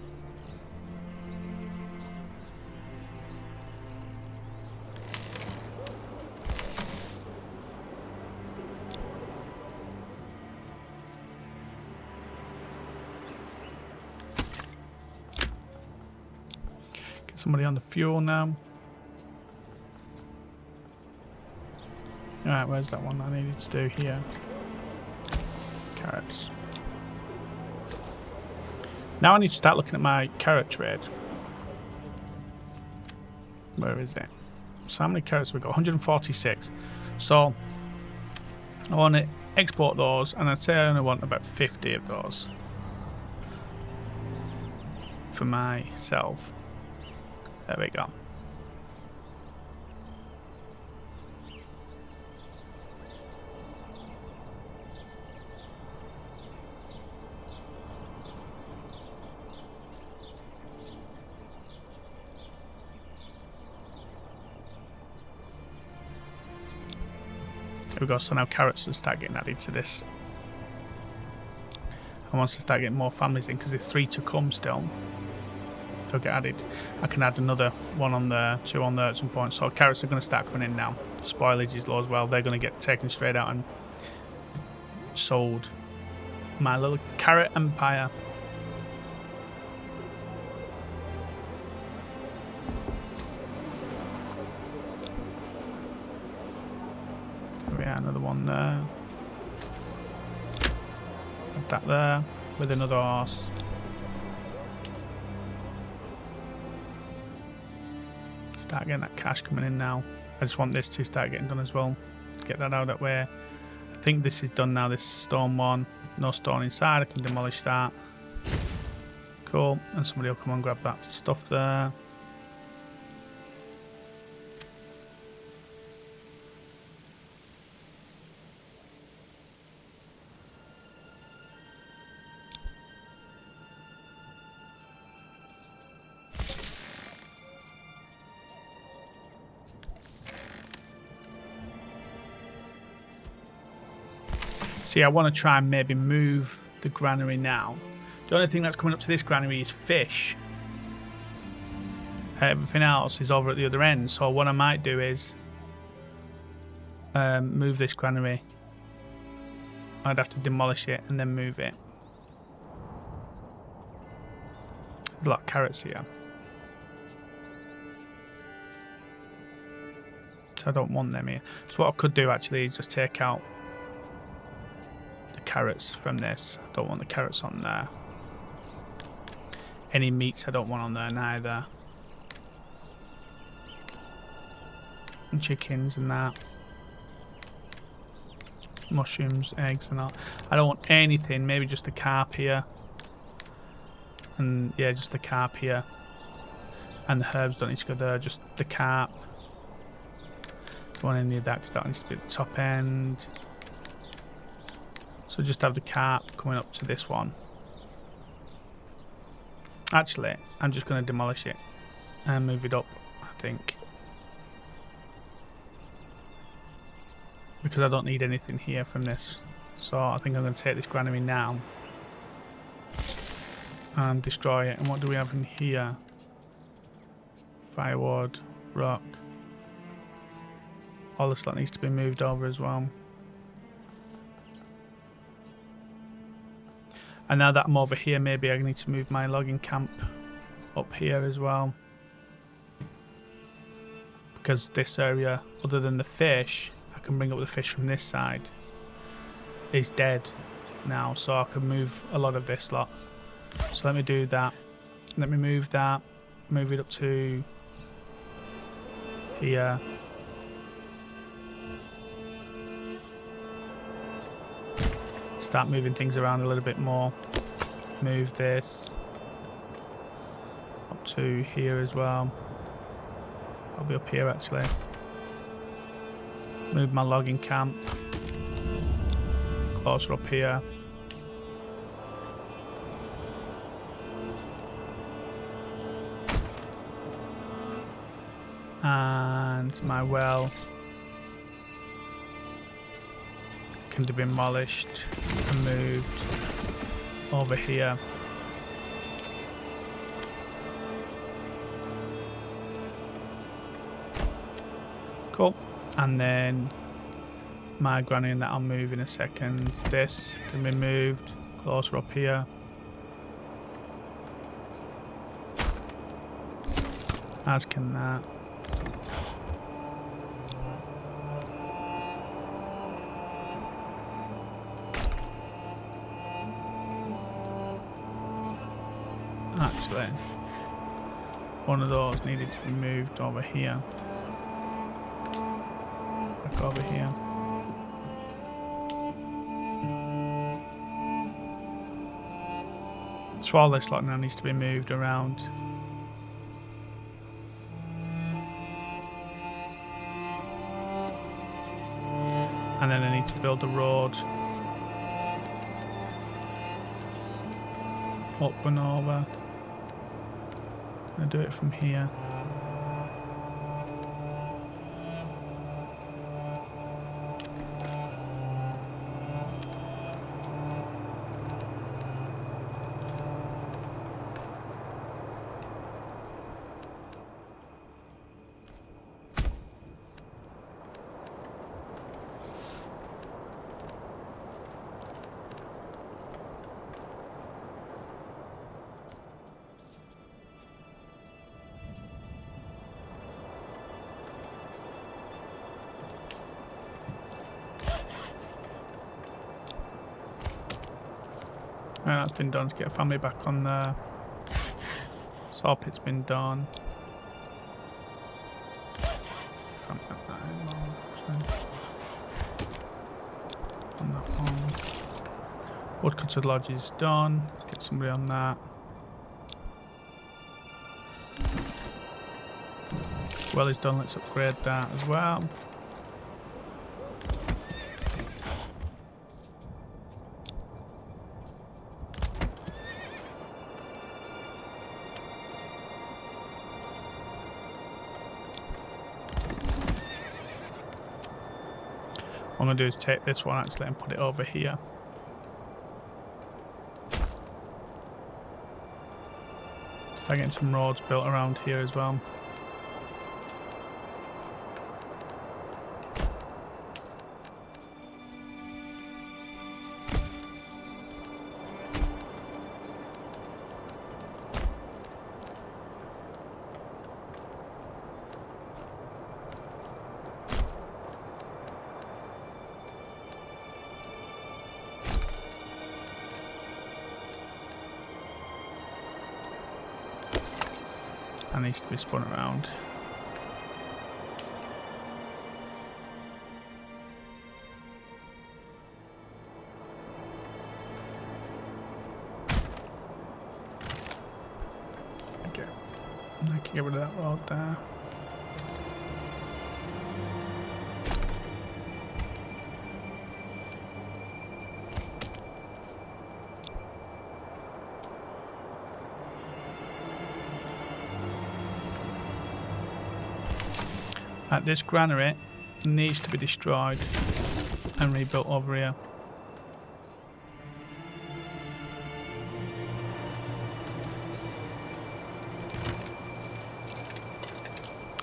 Get somebody on the fuel now. Alright, where's that one I needed to do here? Carrots. Now I need to start looking at my carrot trade. Where is it? So how many carrots have we got? 146. So I want to export those, and I'd say I only want about 50 of those for myself. There we go. There we go, so now carrots will start getting added to this. And once I start getting more families in, because there's 3 to come still, they'll get added. I can add another 1 on there, 2 on there at some point. So carrots are going to start coming in now. Spoilage is low as well. They're going to get taken straight out and sold. My little carrot empire. Yeah, another one there. Have that there with another horse. Start getting that cash coming in now. I just want this to start getting done as well. Get that out of that way. I think this is done now, this stone one. No stone inside, I can demolish that. Cool. And somebody will come and grab that stuff there. See, I want to try and maybe move the granary now. The only thing that's coming up to this granary is fish. Everything else is over at the other end. So what I might do is move this granary I'd have to demolish it and then move it. There's a lot of carrots here. So I don't want them here. So what I could do actually is just take out the carrots from this. I don't want the carrots on there. Any meats I don't want on there neither. And chickens and that. Mushrooms, eggs and all. I don't want anything. Maybe just the carp here. And yeah, just the carp here. And the herbs don't need to go there. Just the carp. Don't want any of that because that needs to be at the top end. So just have the carp coming up to this one. Actually, I'm just going to demolish it and move it up, I think. Because I don't need anything here from this. So I think I'm going to take this granary now and destroy it. And what do we have in here? Firewood, rock. All this lot needs to be moved over as well. And now that I'm over here, maybe I need to move my logging camp up here as well. Because this area, other than the fish, I can bring up the fish from this side, is dead now. So I can move a lot of this lot. So let me do that. Let me move that. Move it up to here. Start moving things around a little bit more. Move this up to here as well. I'll be up here actually. Move my logging camp closer up here. And my well can be demolished and moved over here. Cool. And then my granny and that I'll move in a second. This can be moved closer up here. As can that. Actually, one of those needed to be moved over here. Back over here. So all this lot now needs to be moved around. And then I need to build a road up and over. I'll do it from here. Right, that's been done to get a family back on there. Saw pit's been done. On that one. Woodcutter Lodge is done. Let's get somebody on that. Well is done, let's upgrade that as well. What I'm going to do is take this one actually and put it over here. Start getting some roads built around here as well. needs to be spun around. Okay, I can get rid of that rod there. This granary needs to be destroyed and rebuilt over here.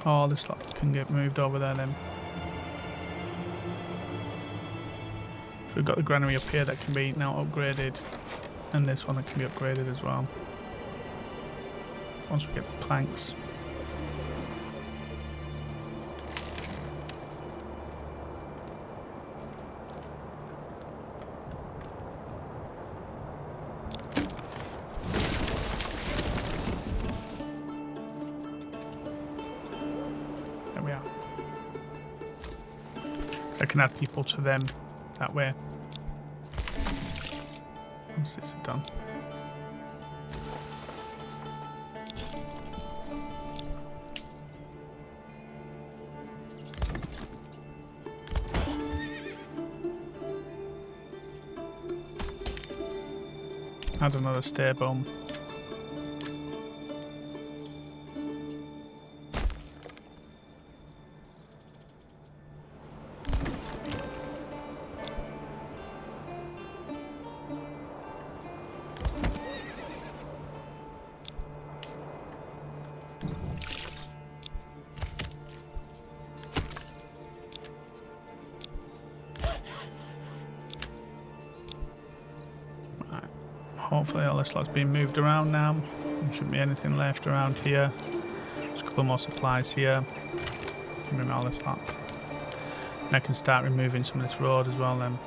Oh, this lot can get moved over there then. So we've got the granary up here that can be now upgraded, and this one that can be upgraded as well. Once we get the planks. I can add people to them that way. Once this is done. Add another stair bomb. Hopefully all this lot's been moved around now. There shouldn't be anything left around here. Just a couple more supplies here. Remove all this lot. And I can start removing some of this road as well then.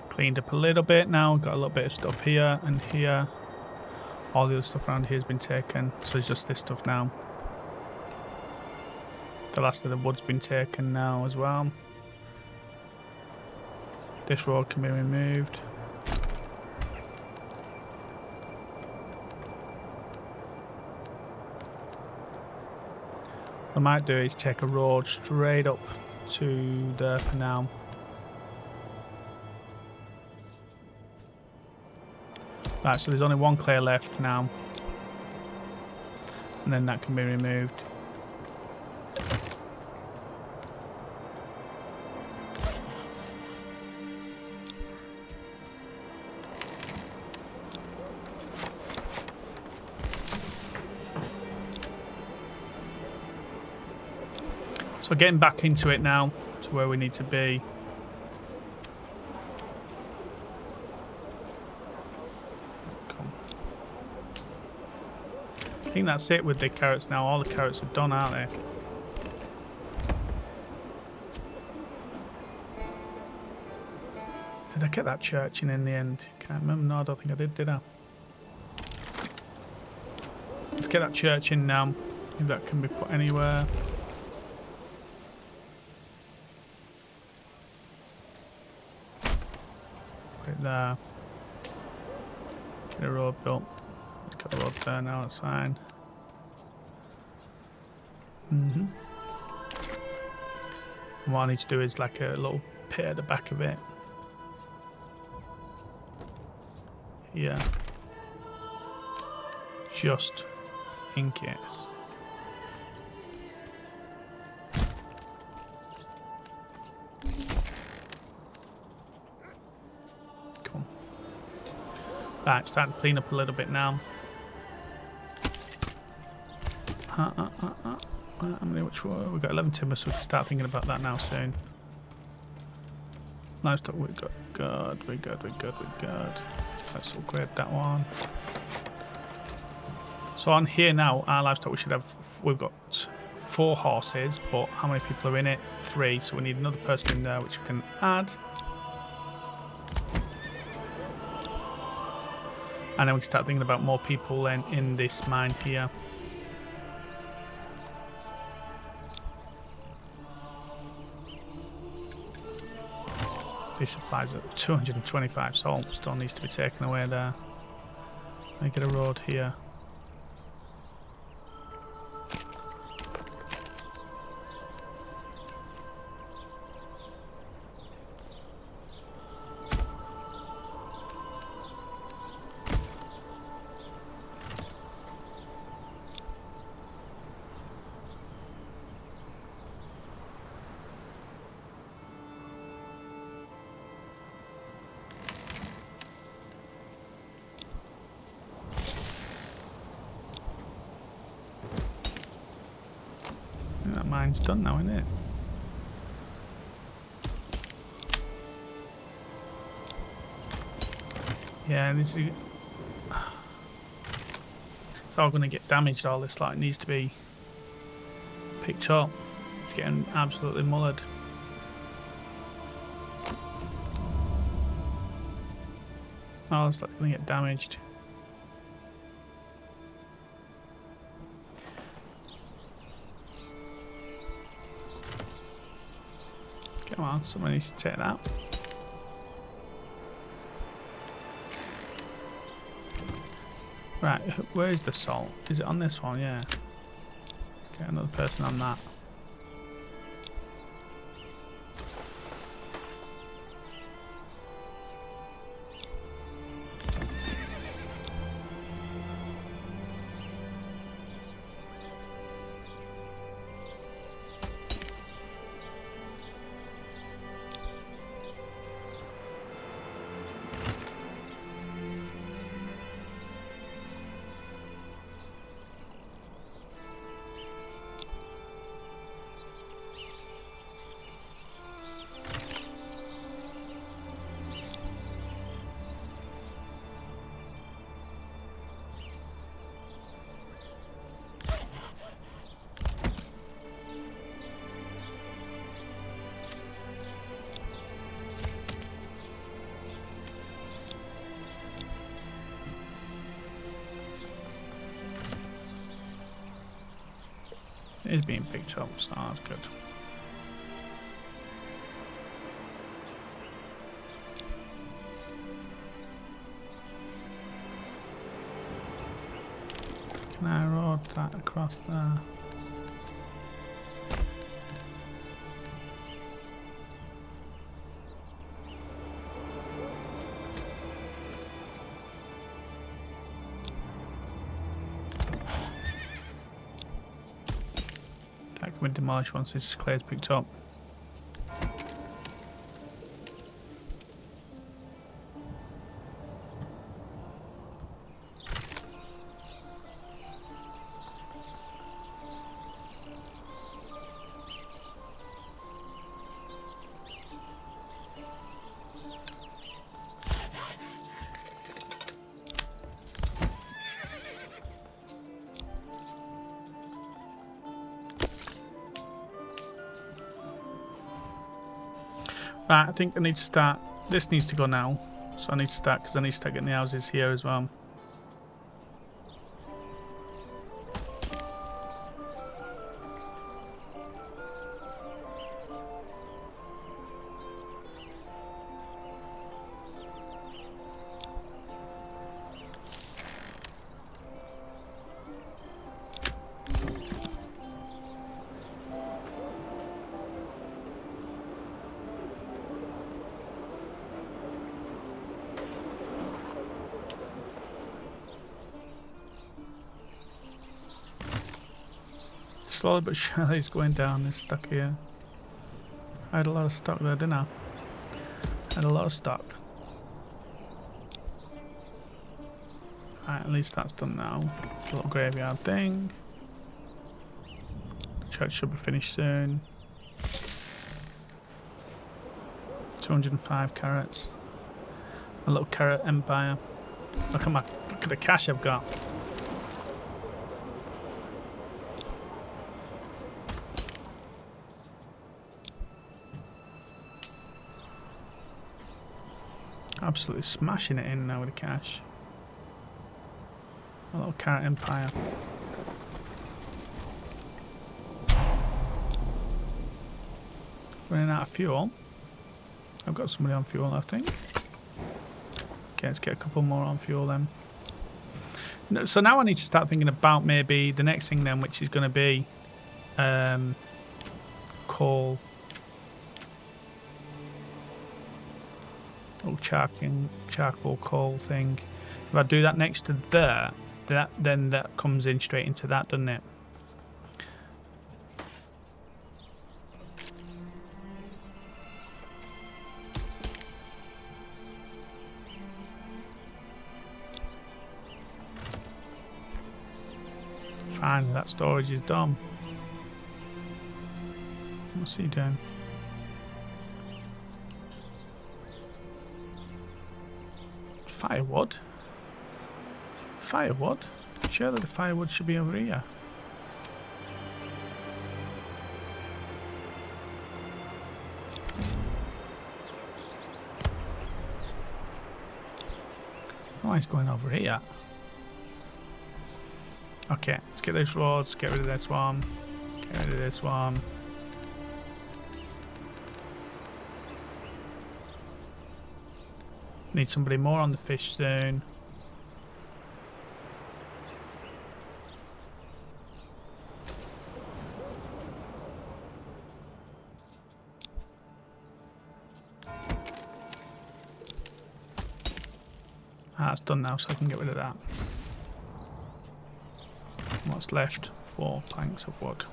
Cleaned up a little bit now, got a little bit of stuff here and here. All the other stuff around here has been taken, so it's just this stuff now. The last of the wood's been taken now as well. This road can be removed. What I might do is take a road straight up to there for now. Right, so there's only one clear left now. And then that can be removed. So getting back into it now to where we need to be. I think that's it with the carrots now. All the carrots are done, aren't they? Did I get that church in the end? Can't remember. No, I don't think I did I? Let's get that church in now. If that can be put anywhere. Put it there. Get a road built. Got a road there now, that's fine. What I need to do is like a little pit at the back of it. Here. Just in case. Come. Right, starting to clean up a little bit now. How many? Which one? We've got 11 timber, so we can start thinking about that now soon. Livestock, we're good. We're good. Let's upgrade that one. So on here now, our livestock, we've got 4 horses, but how many people are in it? 3, so we need another person in there, which we can add. And then we can start thinking about more people then in this mine here. These supplies are 225 salt, still needs to be taken away there. Make it a road here. That mine's done now, isn't it? Yeah, this is... It's all going to get damaged, all this, like, it needs to be picked up. It's getting absolutely mullered. Oh, it's like going to get damaged. Come on, someone needs to take that. Right, where is the salt? Is it on this one? Yeah. Get another person on that. It is being picked up, so that's good. Can I road that across there? That can be demolished once this clay's picked up. Right, I think I need to start. This needs to go now, so I need to start because I need to start getting the houses here as well. slowly but surely it's going down. This stock here. I had a lot of stock there, didn't I? I had a lot of stock. Right, at least that's done now. A little graveyard thing. Church should be finished soon. 205 carrots. A little carrot empire. Look at the cash I've got. Absolutely smashing it in now with the cash. A little carrot empire. Running out of fuel. I've got somebody on fuel, I think. Okay, let's get a couple more on fuel then. So now I need to start thinking about maybe the next thing then, which is going to be coal. Little charcoal coal thing. If I do that next to there, then that comes in straight into that, doesn't it? Finally, that storage is done. What's he doing? Firewood? Firewood? Surely the firewood should be over here. Oh, he's going over here. Okay, let's get those rods, get rid of this one, get rid of this one. Need somebody more on the fish soon. That's done now, so I can get rid of that. What's left? 4 planks of wood.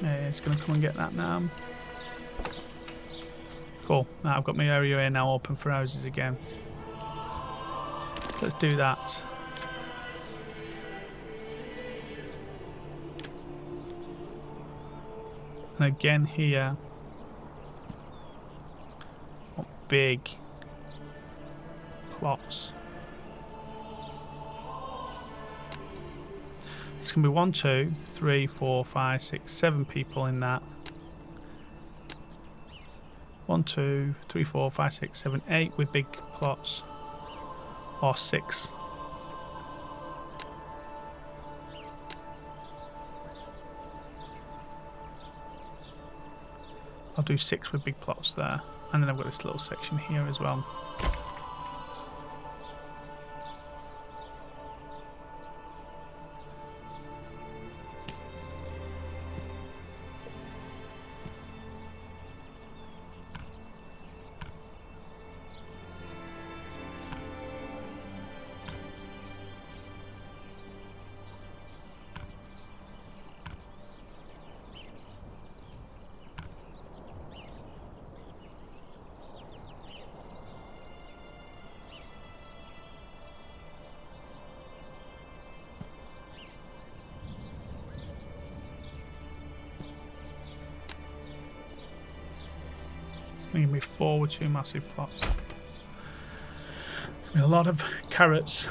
Yeah, it's going to come and get that now. Cool. Now I've got my area here now open for houses again. So let's do that. And again here, what big plots. It's going to be 1, 2, 3, 4, 5, 6, 7 people in that. 1, 2, 3, 4, 5, 6, 7, 8 with big plots. Or 6. I'll do 6 with big plots there. And then I've got this little section here as well. Going to be 4 with 2 massive plots. A lot of carrots.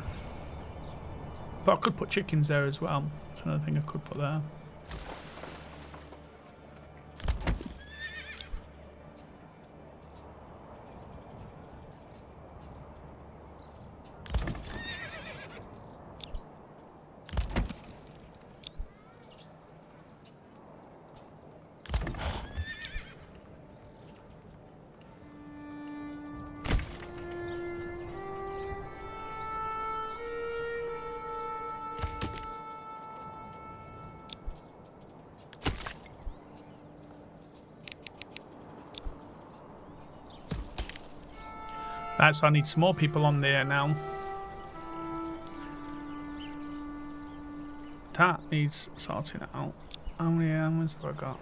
But I could put chickens there as well. That's another thing I could put there. Right, so I need some more people on there now. That needs sorting out. How many animals have I got?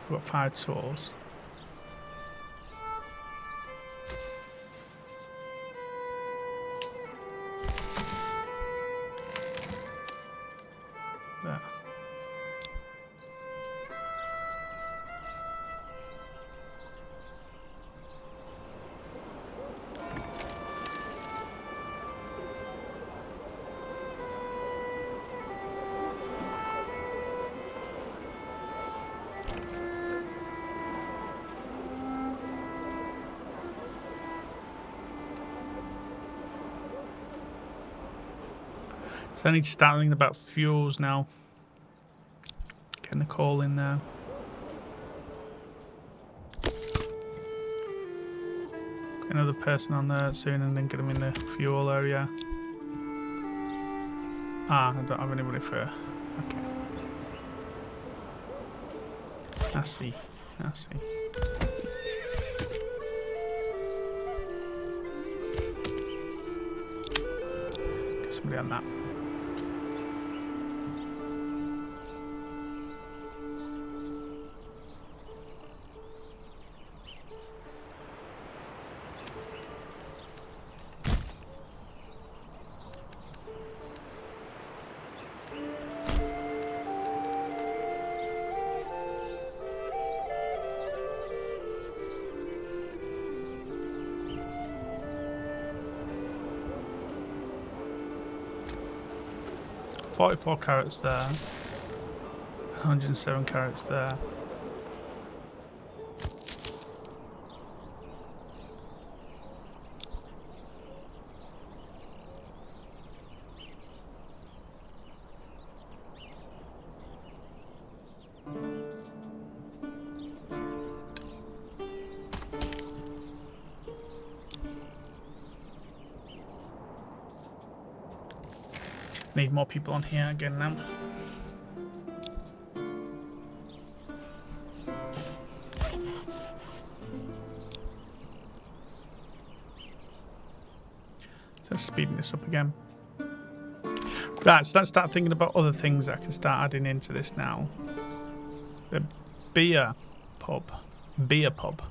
I've got 5 tools. There. So I need to start thinking about fuels now. Getting the coal in there. Get another person on there soon and then get them in the fuel area. Ah, I don't have anybody for... Okay. I see. I see. Get somebody on that. $44 carrots there. 107 carrots there. Need more people on here again now. So speeding this up again. Right, so let's start thinking about other things I can start adding into this now. The beer pub. Beer pub.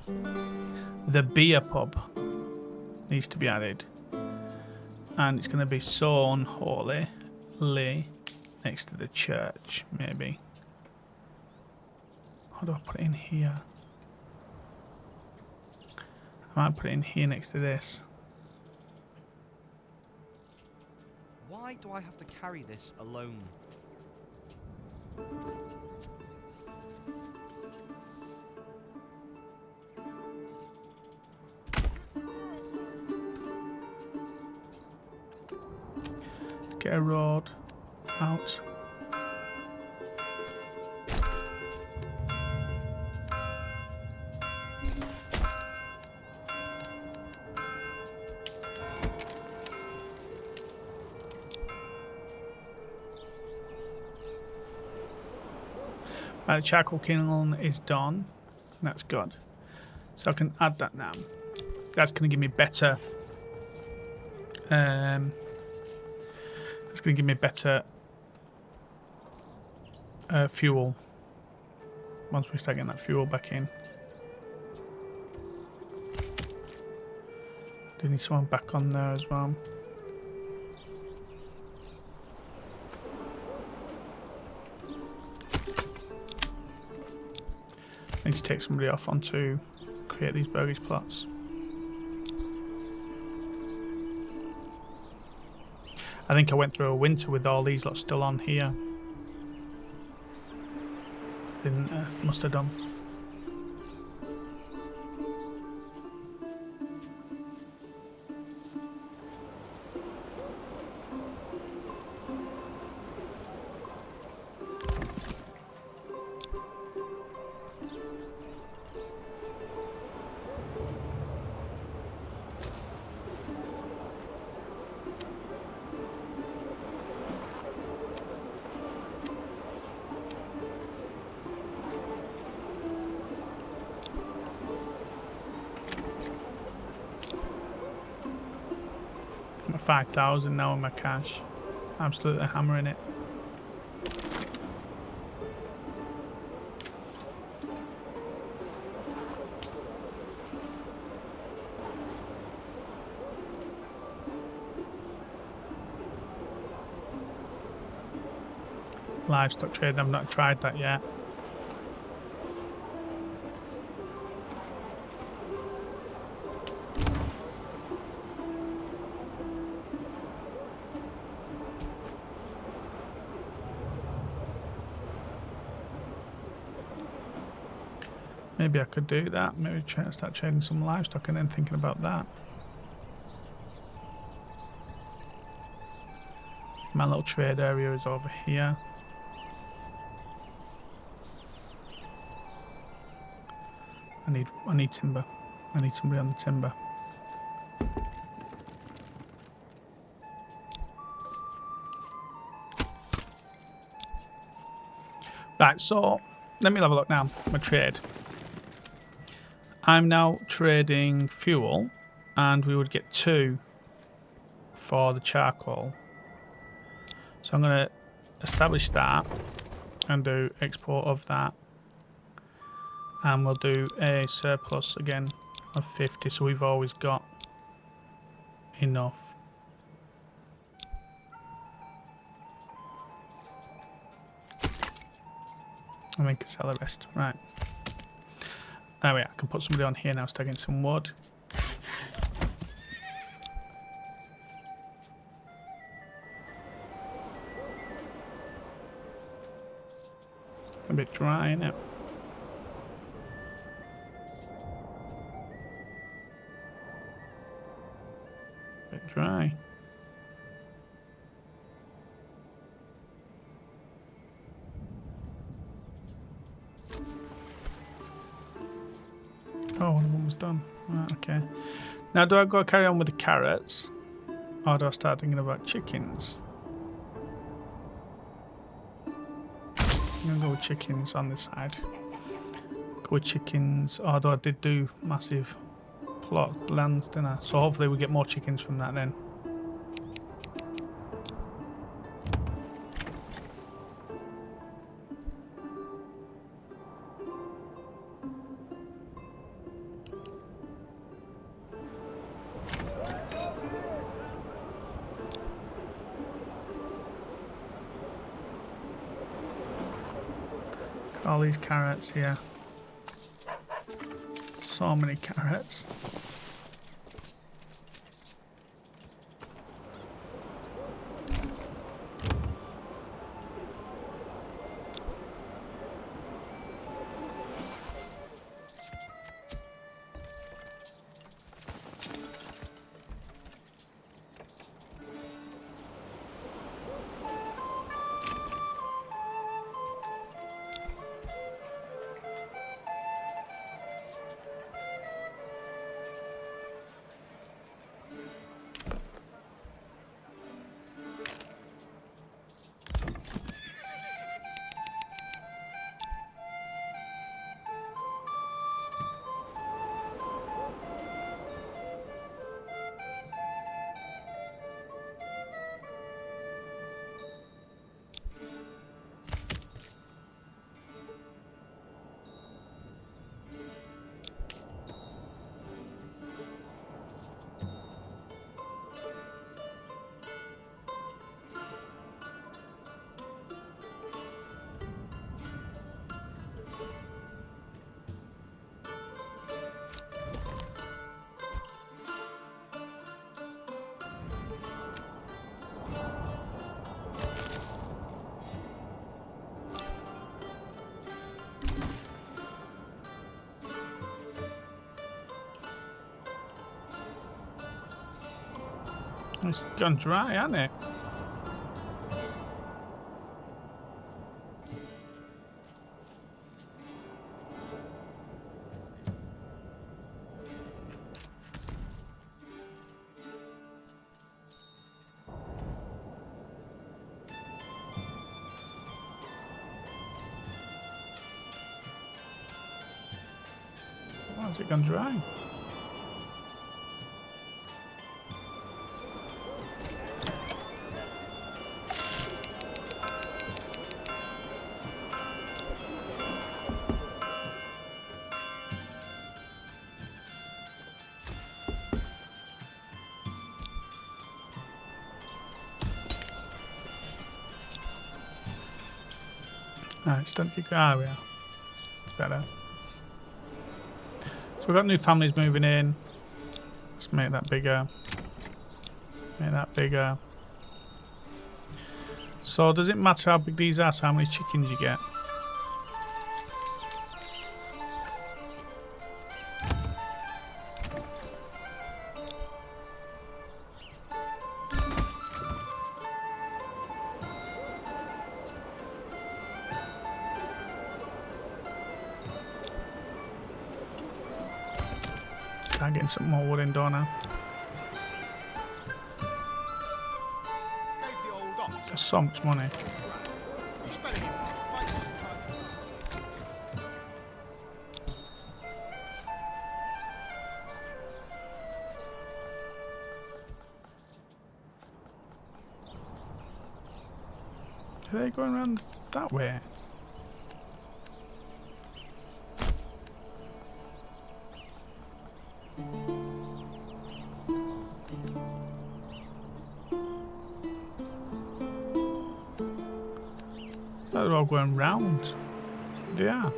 The beer pub needs to be added. And it's going to be Sawn Hawley Lee next to the church, maybe. How do I put it in here? I might put it in here next to this. Why do I have to carry this alone? Get a road out. Right, the charcoal kiln is done. That's good. So I can add that now. That's going to give me better. It's going to give me better fuel once we start getting that fuel back in. Do need someone back on there as well. I need to take somebody off on to create these burgage plots. I think I went through a winter with all these lots still on here. Didn't must have done. I'm at 5,000 now in my cash. Absolutely hammering it. Livestock trading, I've not tried that yet. Maybe I could do that. Maybe try to start trading some livestock and then thinking about that. My little trade area is over here. I need timber. I need somebody on the timber. Right, so let me have a look now. My trade. I'm now trading fuel, and we would get 2 for the charcoal. So I'm going to establish that and do export of that. And we'll do a surplus again of 50, so we've always got enough. And we can sell the rest. Right. There we are. I can put somebody on here now, stacking some wood. A bit dry, isn't it? Bit dry. Oh, one of them was done. Right, okay. Now, do I go carry on with the carrots? Or do I start thinking about chickens? I'm going to go with chickens on this side. Go with chickens. Although I did do massive plot lands, didn't I? So hopefully we get more chickens from that then. All these carrots here. So many carrots. It's gone dry, hasn't it? Why has it gone dry? Right, stunt your car. We are. It's better. So we've got new families moving in. Let's make that bigger. Make that bigger. So does it matter how big these are? So how many chickens you get? I'm getting some more wood in, don't I? Gave the old ox a That's so much money. he spat it in my face and tried to Are they going around that way? They're all going round. They are.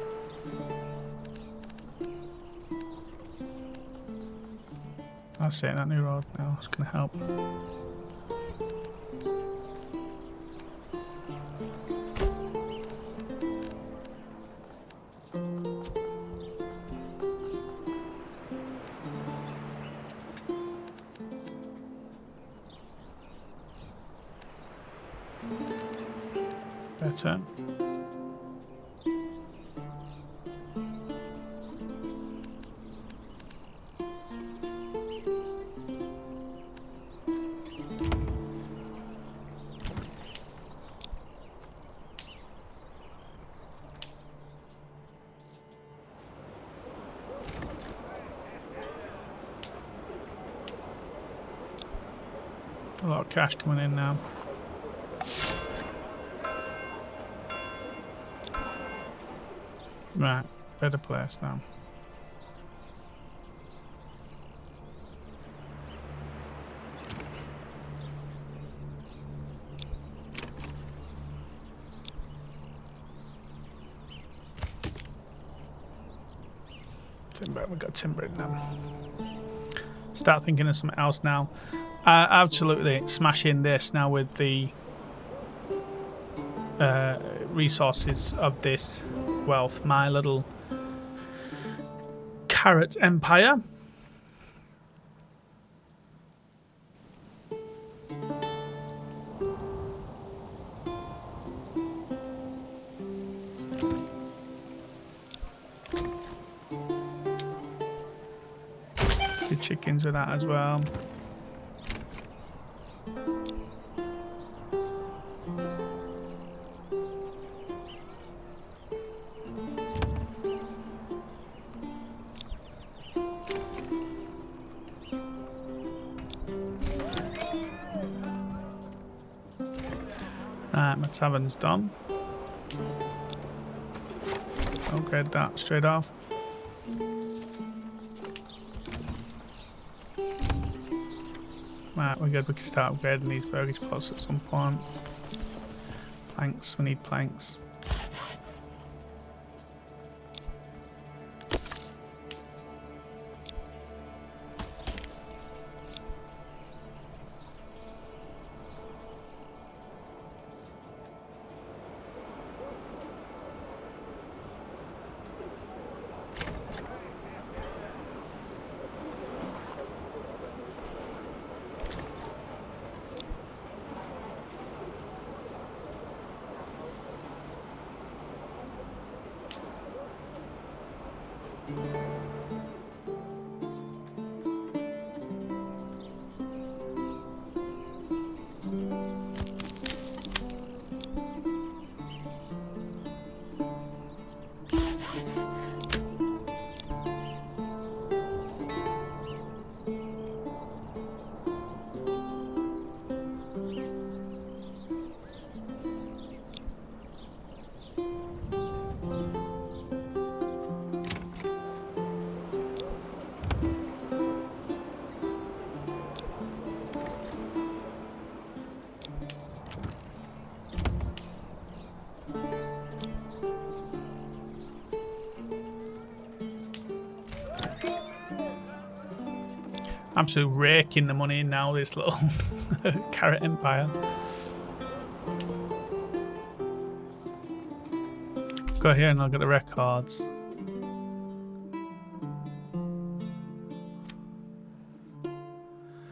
That's it, that new road now. It's going to help. Better. A lot of cash coming in now. Right, better place now. Timber, we got timber in now. Start thinking of something else now. Absolutely smashing this now with the resources of this wealth. My little carrot empire. Two chickens with that as well. Right, my tavern's done. Upgrade that straight off. Right, we're good. We can start upgrading these burger spots at some point. Planks, we need planks. Absolutely raking the money in now, this little carrot empire. Go here and I'll get the records.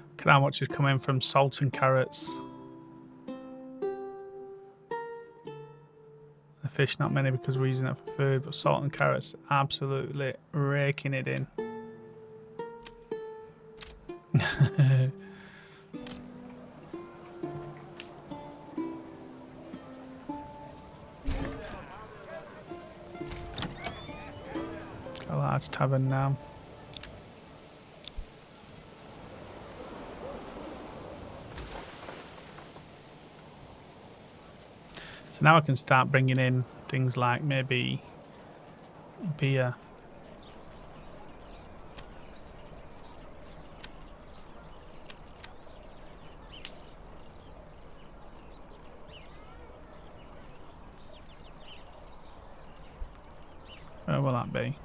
Look at how much is coming from salt and carrots. The fish, not many because we're using it for food, but salt and carrots, absolutely raking it in. Got a large tavern now. So now I can start bringing in things like maybe beer. Where will that be?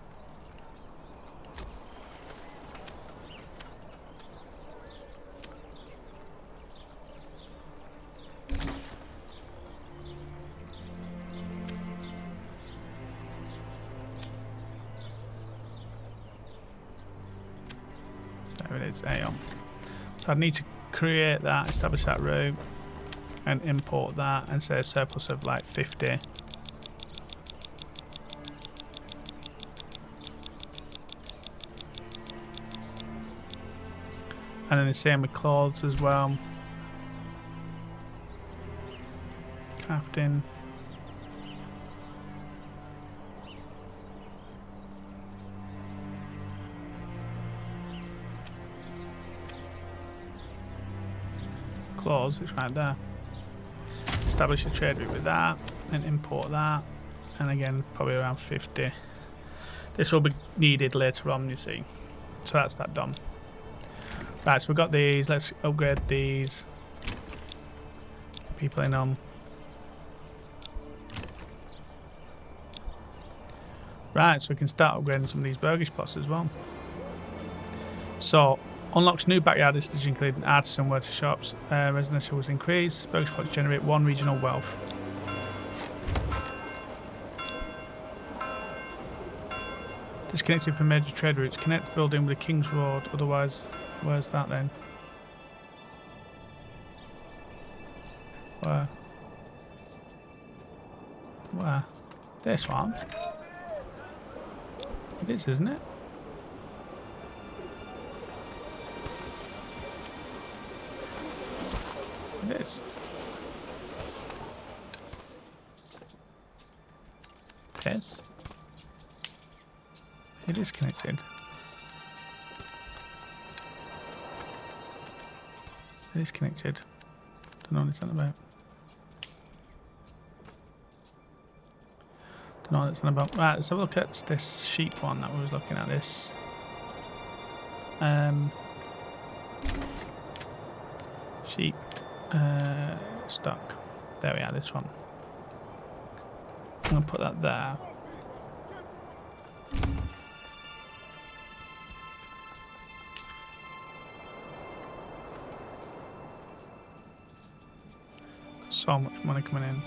There it is, ale. So I need to create that, establish that route, and import that, and say a surplus of like 50. And then the same with clothes as well. Crafting. Clothes, it's right there. Establish a trade route with that, and import that. And again, probably around 50. This will be needed later on, you see. So that's that done. Right, so we've got these. Let's upgrade these. People in on. Right, so we can start upgrading some of these burger spots as well. So, unlocks new backyard districts including artisan water shops. Residential was increased. Burger spots generate 1 regional wealth. Disconnected from major trade routes. Connect the building with the King's Road. Otherwise, where's that then? Where? Where? This one? It is, isn't it? It is. Yes. It is connected. It is connected. Don't know what it's on about. Don't know what it's on about. Right, let's have a look at this sheep one that we was looking at. This. Sheep. Stock. There we are, this one. I'm going to put that there. So much money coming in.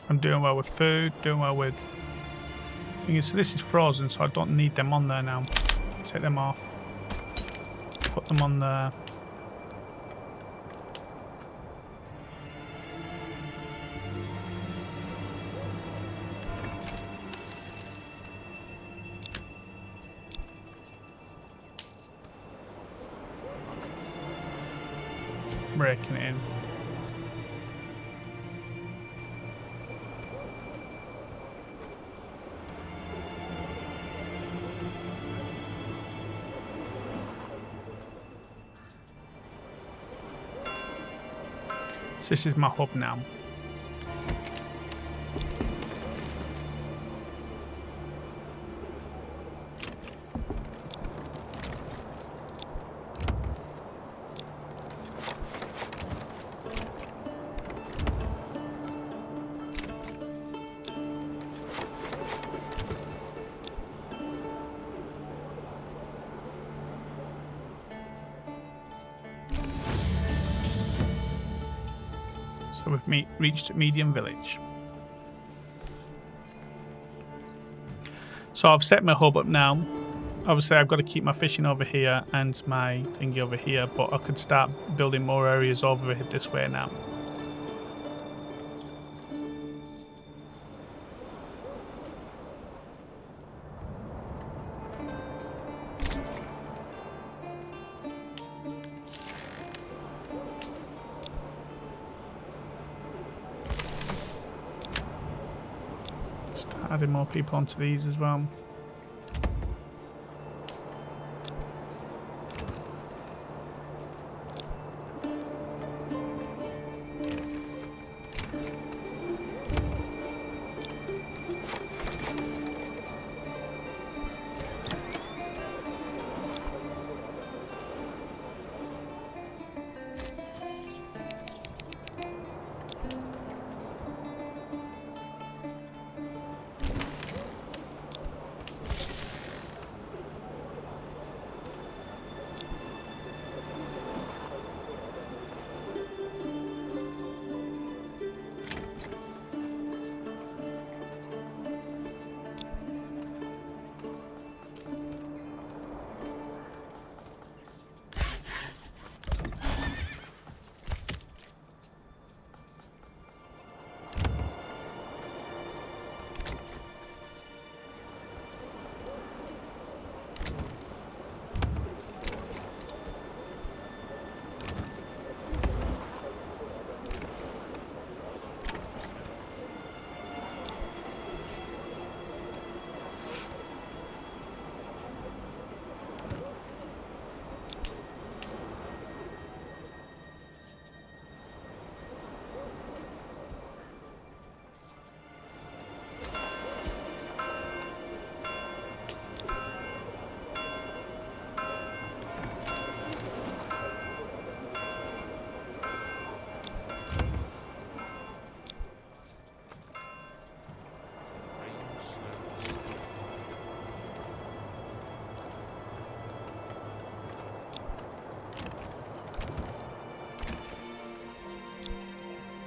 I'm doing well with food, doing well with... So this is frozen, so I don't need them on there now. Take them off. Put them on there. Breaking it in. So this is my hub now. So we've reached medium village. So I've set my hub up now. Obviously I've got to keep my fishing over here and my thingy over here, but I could start building more areas over this way now. Start adding more people onto these as well.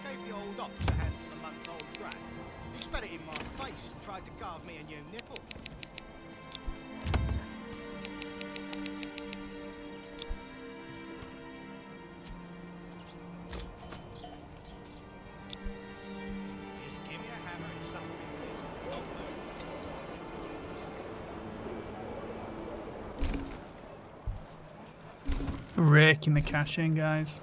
Gave the old ox a handful of month-old grain. He spat it in my face and tried to carve me a new nipple. Just give me a hammer and something needs to be Raking the cash in, guys.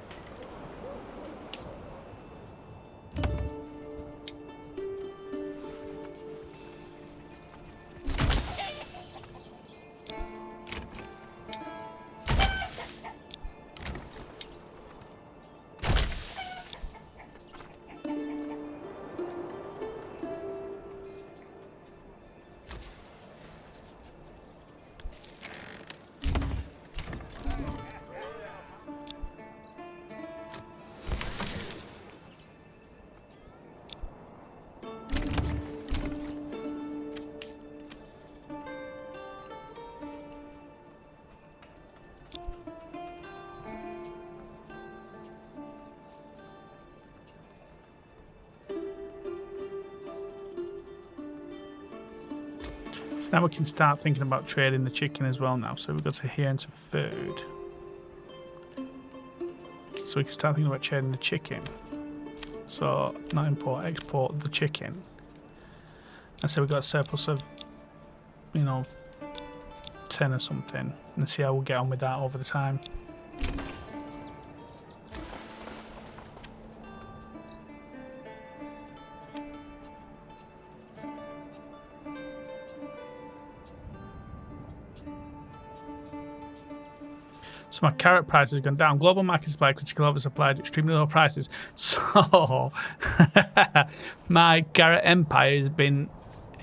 So now we can start thinking about trading the chicken as well now. So we've got to here into food. So we can start thinking about trading the chicken. So not import, export the chicken. And so we've got a surplus of, 10 or something. And see how we'll get on with that over the time. So my carrot price has gone down. Global market supply, critical oversupply at extremely low prices. So my carrot empire has been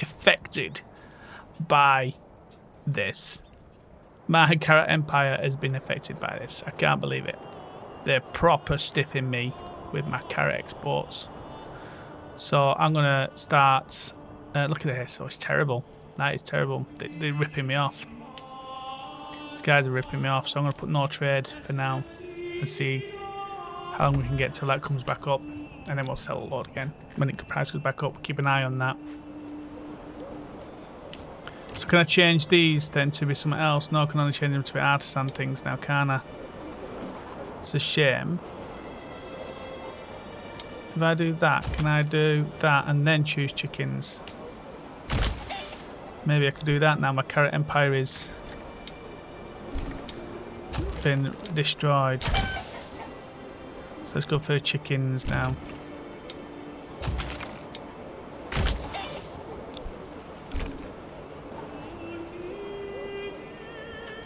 affected by this. My carrot empire has been affected by this. I can't believe it. They're proper stiffing me with my carrot exports. So I'm going to start... look at this. Oh, it's terrible. That is terrible. They're ripping me off. These guys are ripping me off. So I'm going to put no trade for now and see how long we can get till that comes back up. And then we'll sell a lot again. When the price goes back up, keep an eye on that. So can I change these then to be something else? No, I can only change them to be artisan things now, can't I? It's a shame. If I do that, can I do that and then choose chickens? Maybe I could do that now. My carrot empire is been destroyed. So let's go for the chickens now.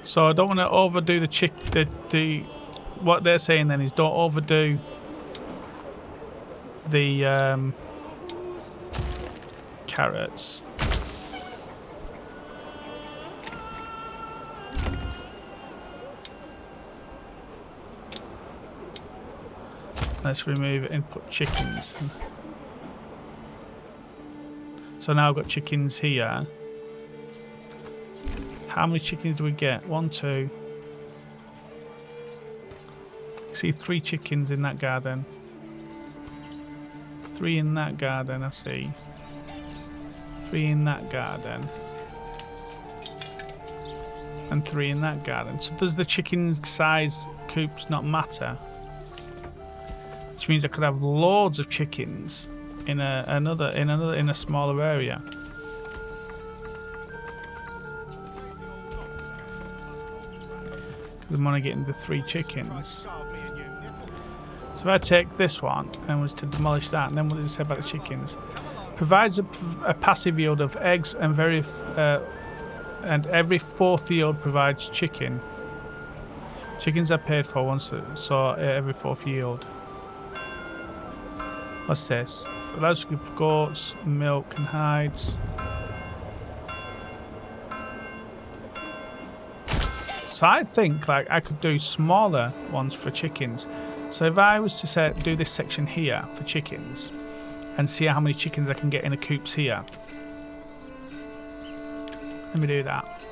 So I don't want to overdo the what they're saying then is don't overdo the carrots. Let's remove it and put chickens. So now I've got chickens here. How many chickens do we get? 1, 2. See 3 chickens in that garden. 3 in that garden, I see. 3 in that garden. And 3 in that garden. So does the chicken size coops not matter? Which means I could have loads of chickens in a smaller area. Because I'm only getting the 3 chickens. So if I take this one and was to demolish that, and then what does it say about the chickens? Provides a passive yield of eggs and every 4th yield provides chicken. Chickens are paid for once, so every 4th yield. What's this? Allows to give goats, milk and hides. So I think like I could do smaller ones for chickens. So if I was to say do this section here for chickens and see how many chickens I can get in the coops here. Let me do that.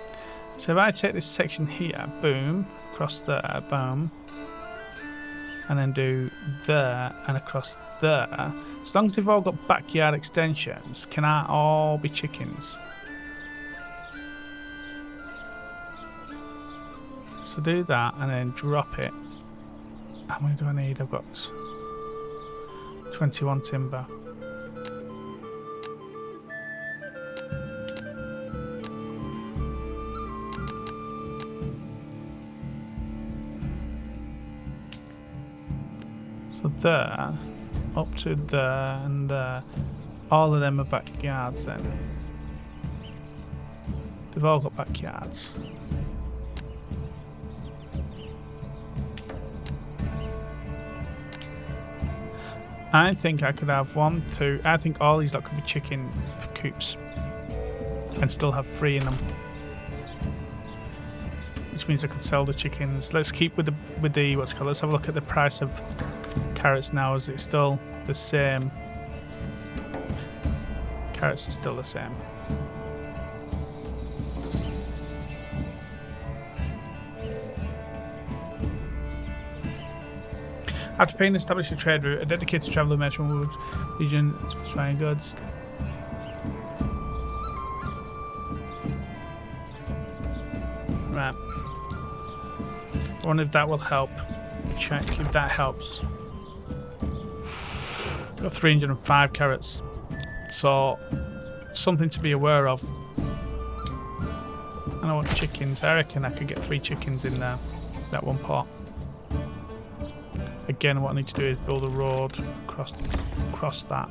So if I take this section here, boom, across there, boom, and then do there and across there. As long as they've all got backyard extensions, can I all be chickens? So do that and then drop it. How many do I need? I've got 21 timber. So there, up to there and there. All of them are backyards then. They've all got backyards. I think I could have 1, 2. I think all these lot could be chicken coops and still have 3 in them, which means I could sell the chickens. Let's keep with the what's it called. Let's have a look at the price of carrots now. Is it still the same? Carrots are still the same. After paying, establish a trade route. A dedicated traveller merchant would region specifying goods. Right. I wonder if that will help. Check if that helps. Got 305 carrots. So, something to be aware of. I want chickens. I reckon I could get 3 chickens in there. That one pot. Again, what I need to do is build a road across that.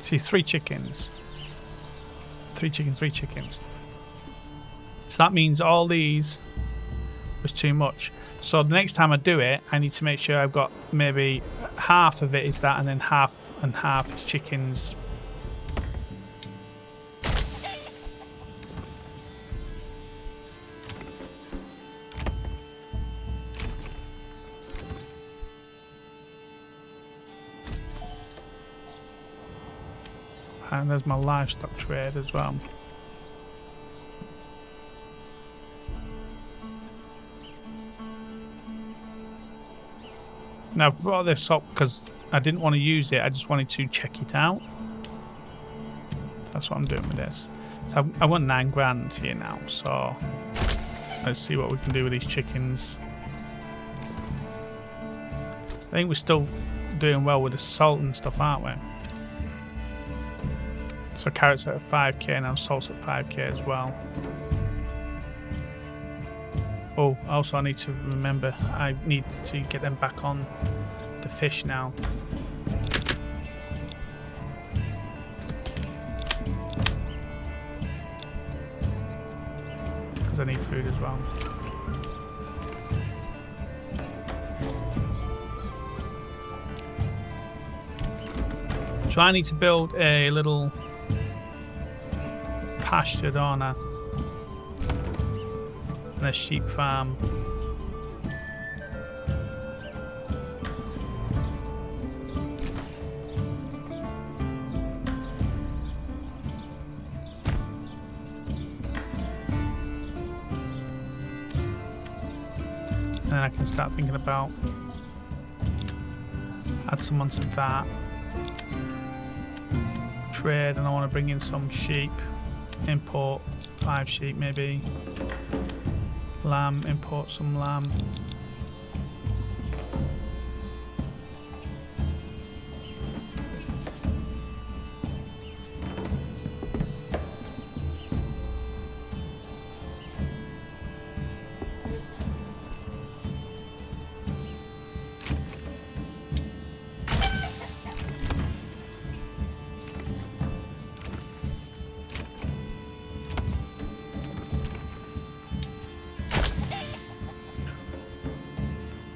See, 3 chickens. 3 chickens, 3 chickens. So that means all these was too much. So the next time I do it, I need to make sure I've got maybe half of it is that, and then half and half is chickens. And there's my livestock trade as well. Now I've brought this up because I didn't want to use it, I just wanted to check it out. So that's what I'm doing with this. So I want 9 grand here now, so let's see what we can do with these chickens. I think we're still doing well with the salt and stuff, aren't we? So carrots at 5k now, salt's at 5k as well. Oh, also I need to remember, I need to get them back on the fish now. Because I need food as well. So I need to build a little pasture, don't I? And a sheep farm. And then I can start thinking about add some onto that. Trade, and I want to bring in some sheep. Import 5 sheep maybe. Lamb, import some lamb.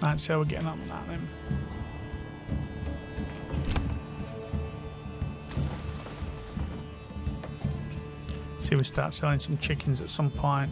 Right, so we're getting on with that then. See, we start selling some chickens at some point.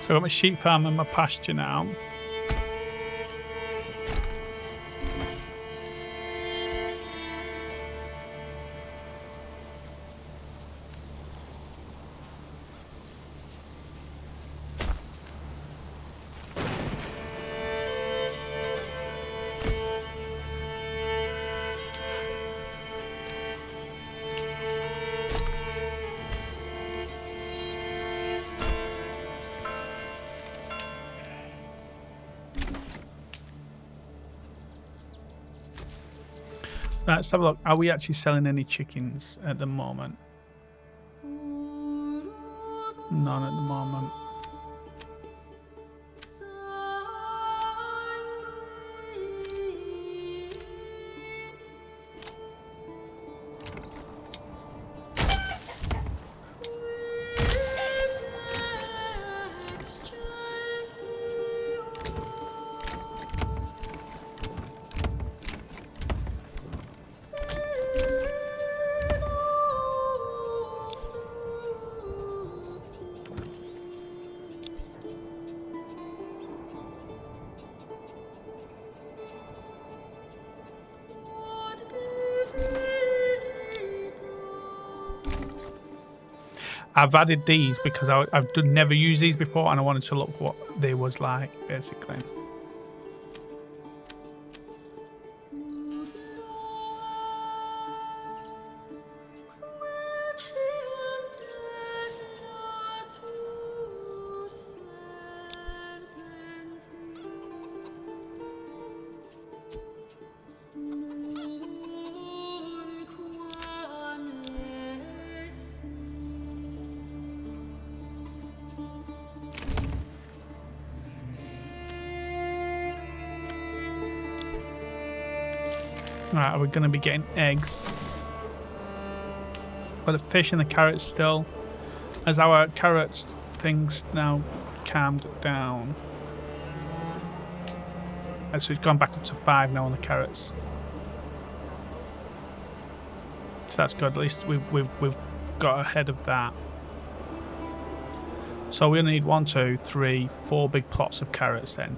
So I've got my sheep farm and my pasture now. Right, let's have a look. Are we actually selling any chickens at the moment? None at the moment. I've added these because never used these before, and I wanted to look what they was like, basically. Right, are we going to be getting eggs? But the fish and the carrots still. As our carrots things now calmed down. So it's gone back up to 5 now on the carrots. So that's good. At least we've got ahead of that. So we only need 1, 2, 3, 4 big plots of carrots then.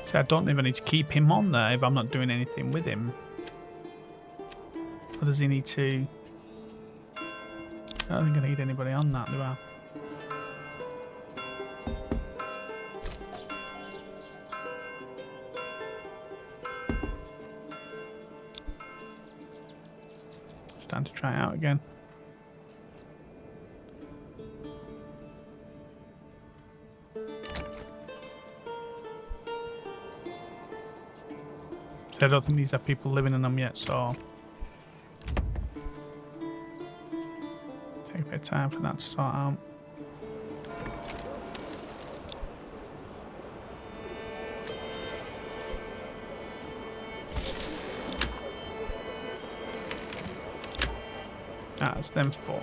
So I don't even need to keep him on there if I'm not doing anything with him. Or does he need to... I don't think I need anybody on that, do I? It's time to try it out again. So I don't think these are people living in them yet, so take a bit of time for that to sort out. That's them 4.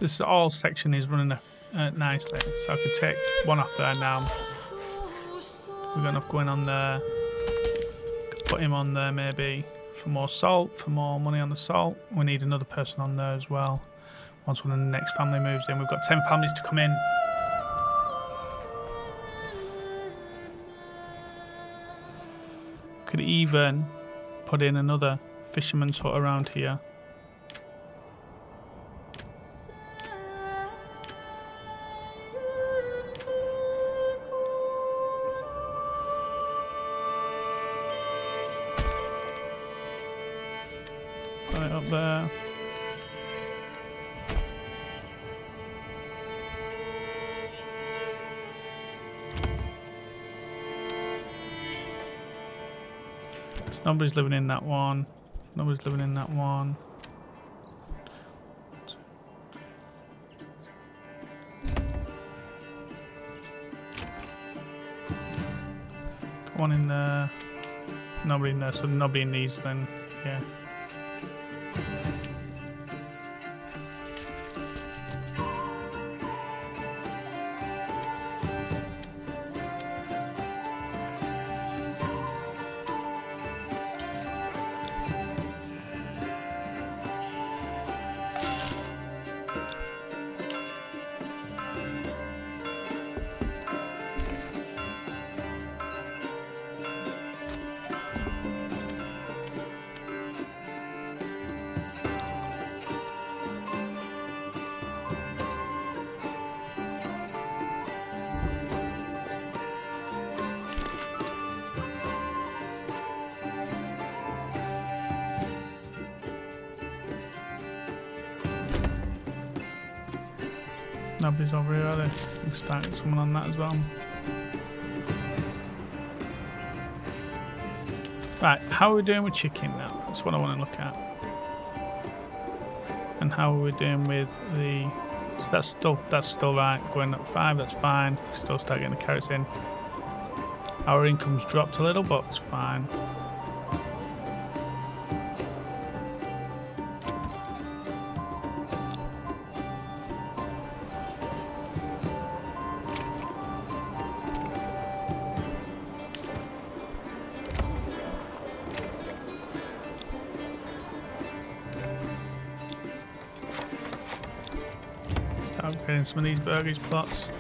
This all section is running nicely, so I could take one off there now. We've got enough going on there. Could put him on there maybe for more salt, for more money on the salt. We need another person on there as well. Once one of the next family moves in, we've got 10 families to come in. Could even put in another fisherman's hut around here. Right up there. Nobody's living in that one. Nobody's living in that one. Got one in there. Nobody in there, so nobody in these then, yeah. Nobody's over here, are they? We'll start someone on that as well. Right, how are we doing with chicken now? That's what I want to look at. And how are we doing with the... So that's still right. Going up 5, that's fine. Still start getting the carrots in. Our income's dropped a little, but it's fine. Start upgrading some of these burgers plots.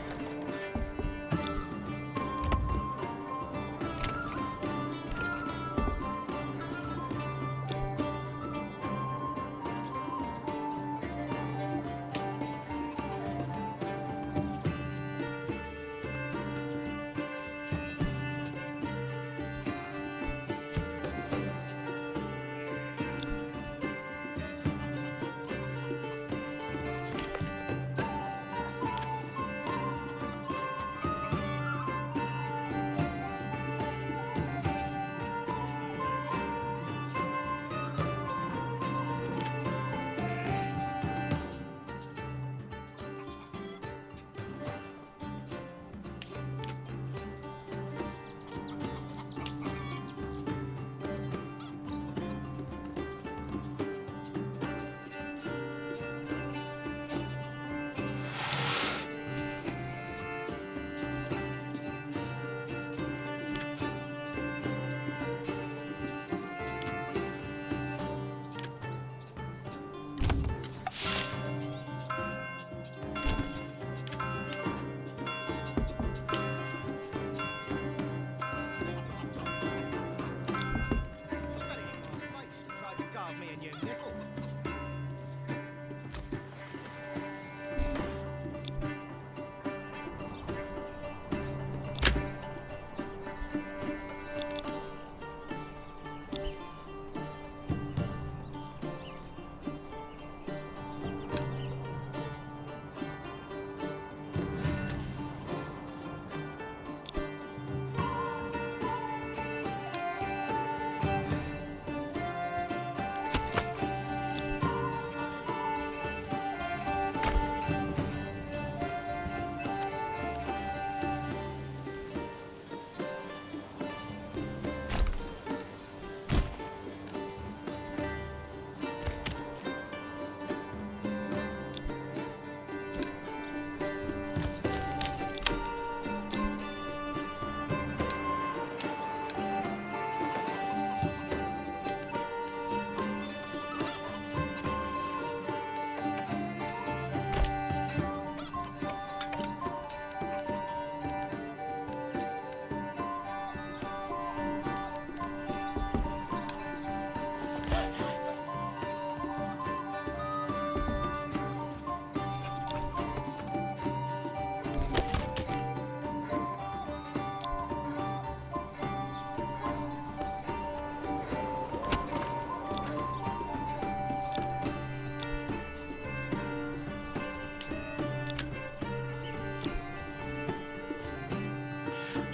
Spit it in my face and tried to carve me a new nickel.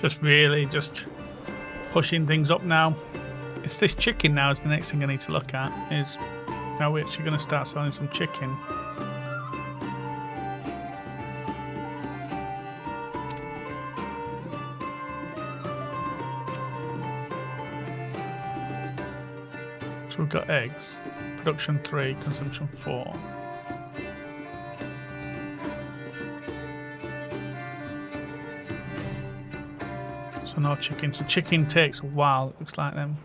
Just really just pushing things up now. It's this chicken now is the next thing I need to look at. Is how we're actually going to start selling some chicken. So we've got eggs. Production 3, consumption 4. So no chicken. So chicken takes a while, it looks like them.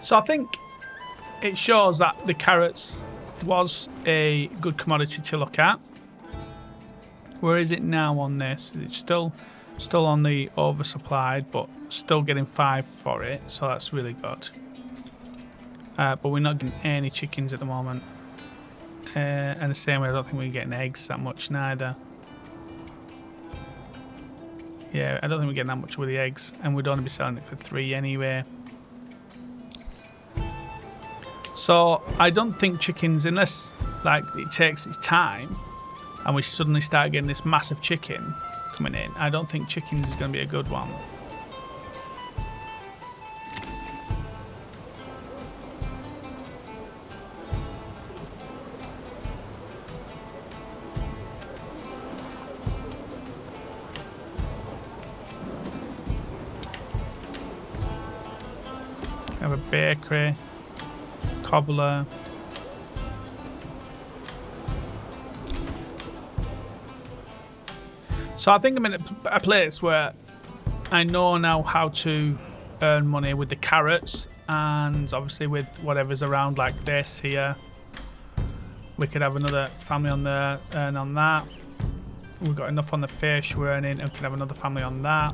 So I think it shows that the carrots was a good commodity to look at. Where is it now on this? It's still on the oversupplied, but still getting 5 for it, so that's really good. But we're not getting any chickens at the moment. And the same way, I don't think we're getting eggs that much neither. Yeah, I don't think we're getting that much with the eggs, and we'd only be selling it for 3 anyway. So I don't think chickens, unless like it takes its time, and we suddenly start getting this massive chicken coming in, I don't think chickens is going to be a good one. Have a bakery, cobbler. So I think I'm in a place where I know now how to earn money with the carrots, and obviously with whatever's around like this here. We could have another family on there, earn on that. We've got enough on the fish we're earning, and we can have another family on that.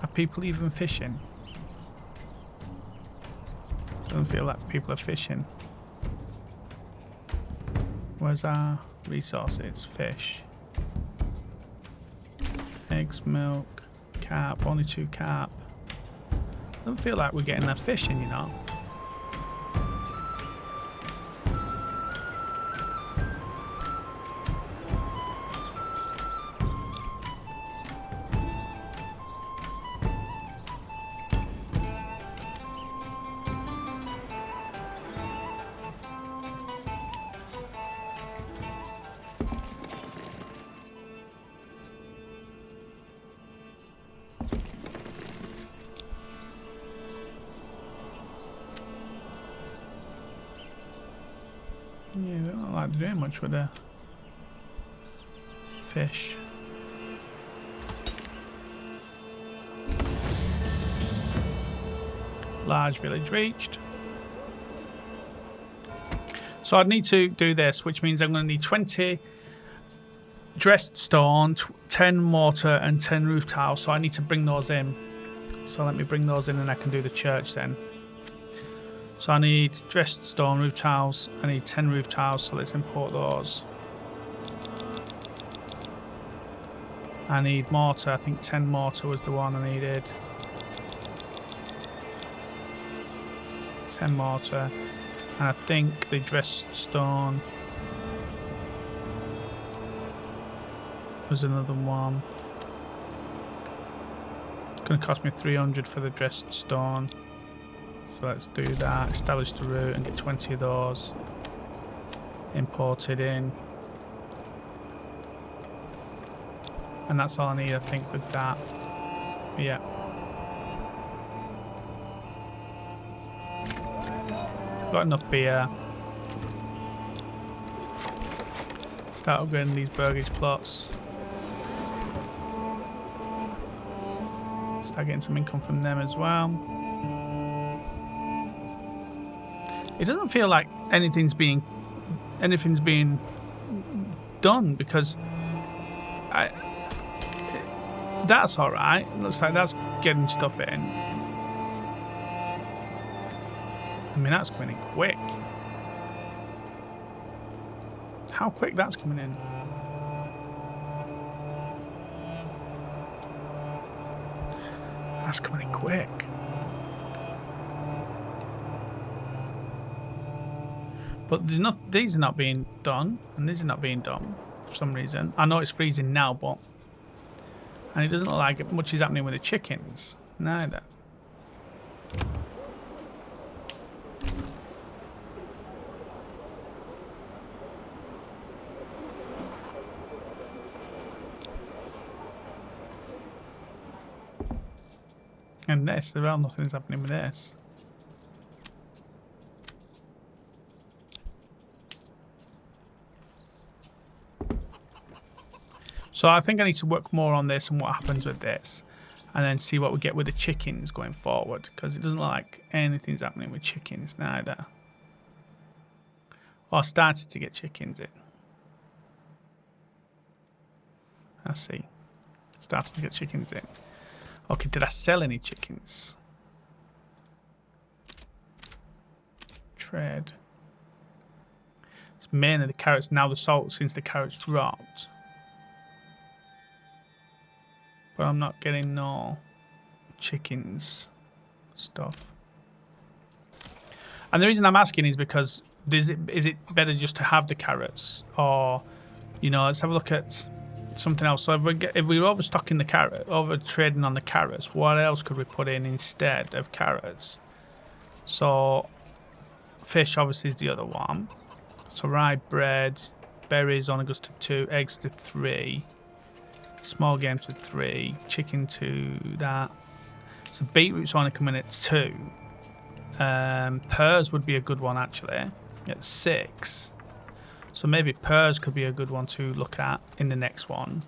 Are people even fishing? Doesn't feel like people are fishing. Where's our resources? Fish. Eggs, milk, carp, only 2 carp. Doesn't feel like we're getting that fishing, you know. Yeah, they don't like doing much with the fish. Large village reached. So I'd need to do this, which means I'm going to need 20 dressed stone, 10 mortar, and 10 roof tiles. So I need to bring those in. So let me bring those in and I can do the church then. So I need dressed stone, roof tiles. I need 10 roof tiles, so let's import those. I need mortar. I think 10 mortar was the one I needed. 10 mortar. And I think the dressed stone was another one. It's going to cost me 300 for the dressed stone. So let's do that. Establish the route and get 20 of those imported in. And that's all I need, I think, with that. Yeah. Got enough beer. Start upgrading these burgage plots. Start getting some income from them as well. It doesn't feel like anything's being done because that's all right. It looks like that's getting stuff in. I mean, that's coming in quick. How quick that's coming in? That's coming in quick. But these are not being done, and these are not being done for some reason. I know it's freezing now, but... And it doesn't look like much is happening with the chickens, neither. And this, well, nothing's happening with this. So I think I need to work more on this and what happens with this, and then see what we get with the chickens going forward, because it doesn't look like anything's happening with chickens neither. Oh, I started to get chickens in. I see. Started to get chickens in. Okay, did I sell any chickens? Trade. It's mainly the carrots, now the salt since the carrots dropped. But I'm not getting no chickens stuff. And the reason I'm asking is because is it better just to have the carrots, or let's have a look at something else. So if we're overstocking the carrot, over trading on the carrots, what else could we put in instead of carrots? So fish obviously is the other one. So rye bread, berries only goes to 2, eggs to 3, small game to 3, chicken to that. So beetroot's only coming at 2. Pears would be a good one actually at 6. So maybe pears could be a good one to look at in the next one.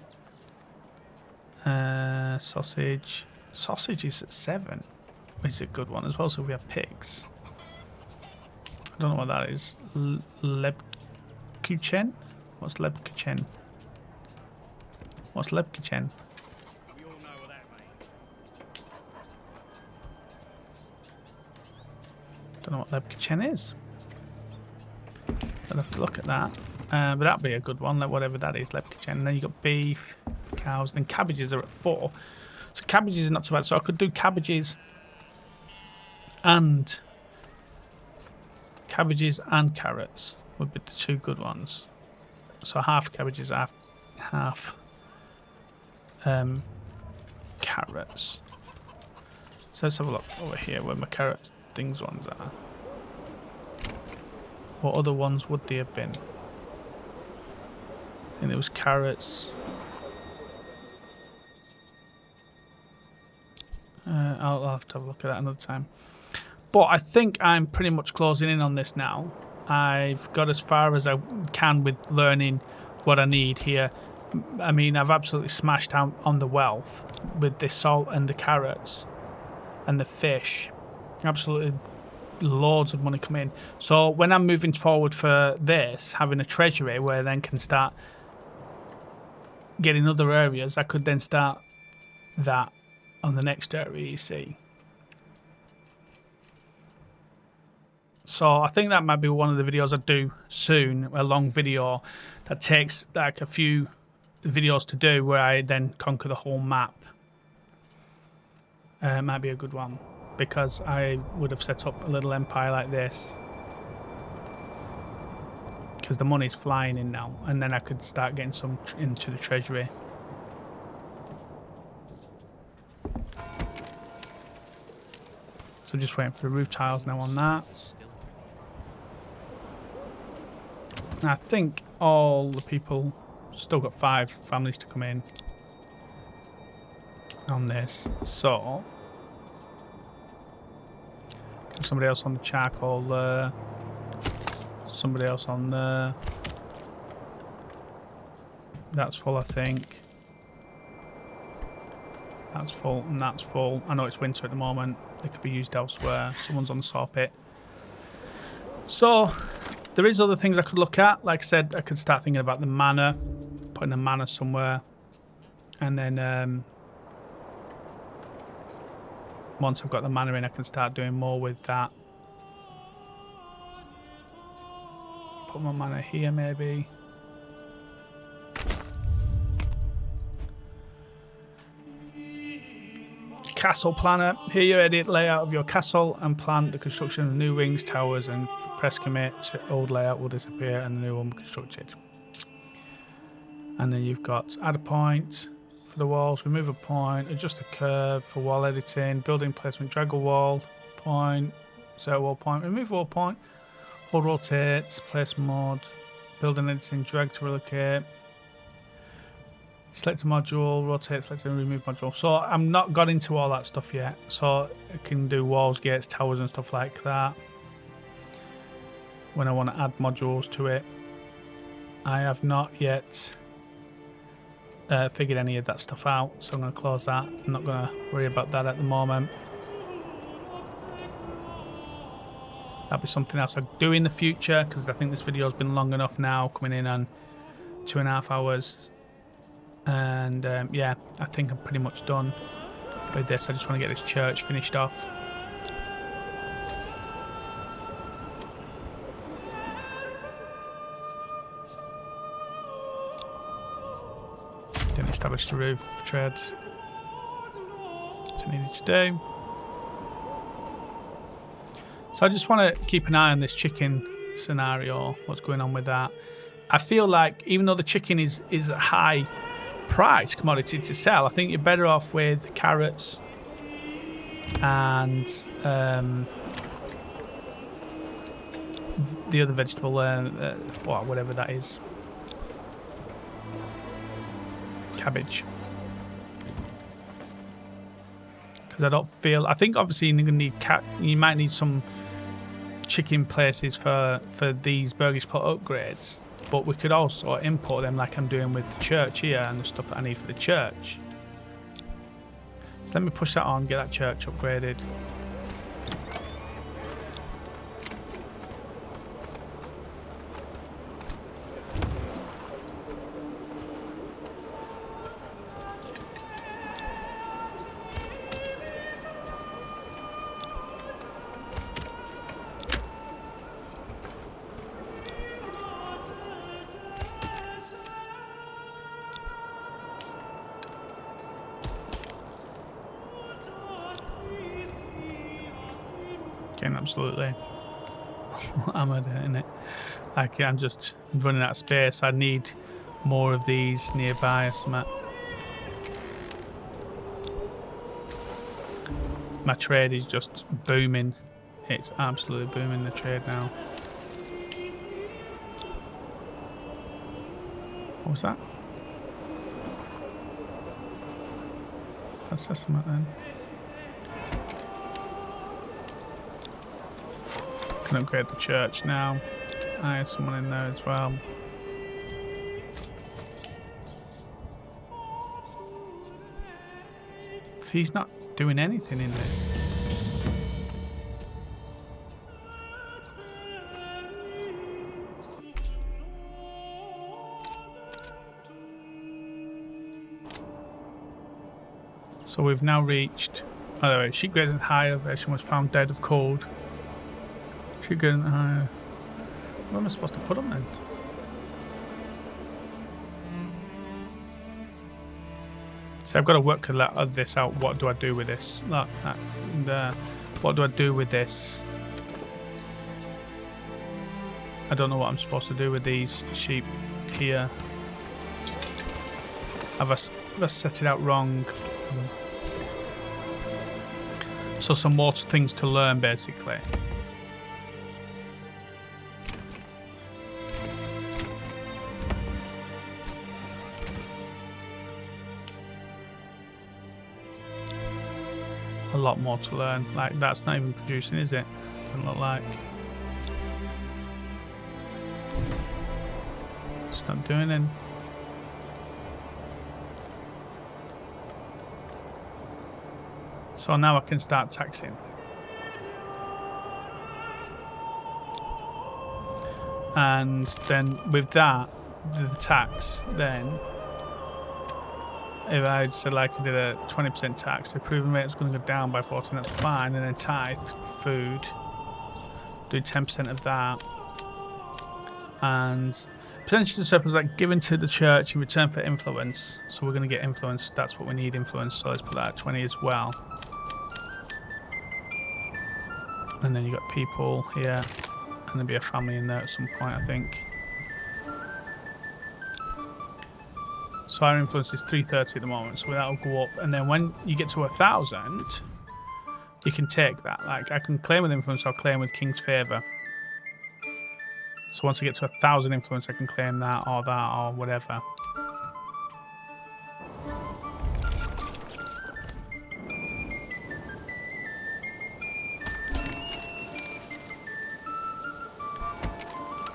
Sausage is at 7. It's a good one as well. So we have pigs. I don't know what that is. Lebkuchen? What's Lebkuchen? What's Lebkuchen? We all know what that means. Don't know what Lebkuchen is. I'll have to look at that. But that'd be a good one, like whatever that is, Lebkuchen. And then you got beef, cows, then cabbages are at 4. So cabbages is not too bad. So I could do cabbages and carrots would be the 2 good ones. So half cabbages, half carrots. So let's have a look over here where my carrot things ones are. What other ones would they have been? And it was carrots. I'll have to have a look at that another time. But I think I'm pretty much closing in on this now. I've got as far as I can with learning what I need here. I mean, I've absolutely smashed out on the wealth with the salt and the carrots and the fish. Absolutely loads of money come in. So when I'm moving forward for this, having a treasury where I then can start getting other areas, I could then start that on the next area, you see. So I think that might be one of the videos I do soon, a long video that takes like a few videos to do, where I then conquer the whole map. Might be a good one, because I would have set up a little empire like this, because the money's flying in now, and then I could start getting some into the treasury. So just waiting for the roof tiles now on that. I think all the people, still got 5 families to come in on this. So somebody else on the charcoal there. Somebody else on there. That's full, I think. That's full and that's full. I know it's winter at the moment. They could be used elsewhere. Someone's on the saw pit. So there is other things I could look at. Like I said, I could start thinking about the manor, putting a manor somewhere, and then once I've got the manor in, I can start doing more with that. Put my manor here, maybe. Castle planner. Here you edit layout of your castle and plan the construction of new wings, towers, and press commit. Old layout will disappear and the new one will be constructed. And then you've got add a point for the walls, remove a point, adjust a curve for wall editing, building placement, drag a wall point, set a wall point, remove wall point, hold rotate, place mode, building editing, drag to relocate. Select a module, rotate, select and remove module. So I'm not got into all that stuff yet. So I can do walls, gates, towers and stuff like that when I want to add modules to it. I have not yet figured any of that stuff out, so I'm going to close that. I'm not going to worry about that at the moment. That'll be something else I'll do in the future, because I think this video's been long enough now, coming in on 2.5 hours. And yeah, I think I'm pretty much done with this. I just want to get this church finished off. Then establish the roof treads. That's what I needed to do. So I just want to keep an eye on this chicken scenario, what's going on with that. I feel like even though the chicken is a high price commodity to sell, I think you're better off with carrots and the other vegetable, whatever that is. Cabbage. Because I don't feel... I think obviously you're going to need... You might need some chicken places for these burger spot upgrades, but we could also import them like I'm doing with the church here and the stuff that I need for the church. So let me push that on, get that church upgraded. Absolutely hammered in it. Like I'm just running out of space. I need more of these nearby or something. My trade is just booming. It's absolutely booming, the trade now. What was that? That's something then. Can upgrade the church now. I have someone in there as well. So he's not doing anything in this. So we've now reached... By the way, sheep grazing higher version was found dead of cold. Sheep grazing higher. Where am I supposed to put them then? So I've got to work this out. What do I do with this? What do I do with this? I don't know what I'm supposed to do with these sheep here. Have I set it out wrong? So some more things to learn, basically. A lot more to learn. Like, that's not even producing, is it? Doesn't look like. It's not doing it. So now I can start taxing. And then with that, the tax, then if I said like I did a 20% tax, the proven rate is going to go down by 14, that's fine. And then tithe, food, do 10% of that. And percentage of the surplus like given to the church in return for influence. So we're going to get influence, that's what we need, influence. So let's put that at 20 as well. And then you got people here, and there'll be a family in there at some point, I think. So our influence is 330 at the moment, so that'll go up. And then when you get to 1,000, you can take that. Like, I can claim with influence, I'll claim with King's Favour. So once I get to 1,000 influence, I can claim that or whatever.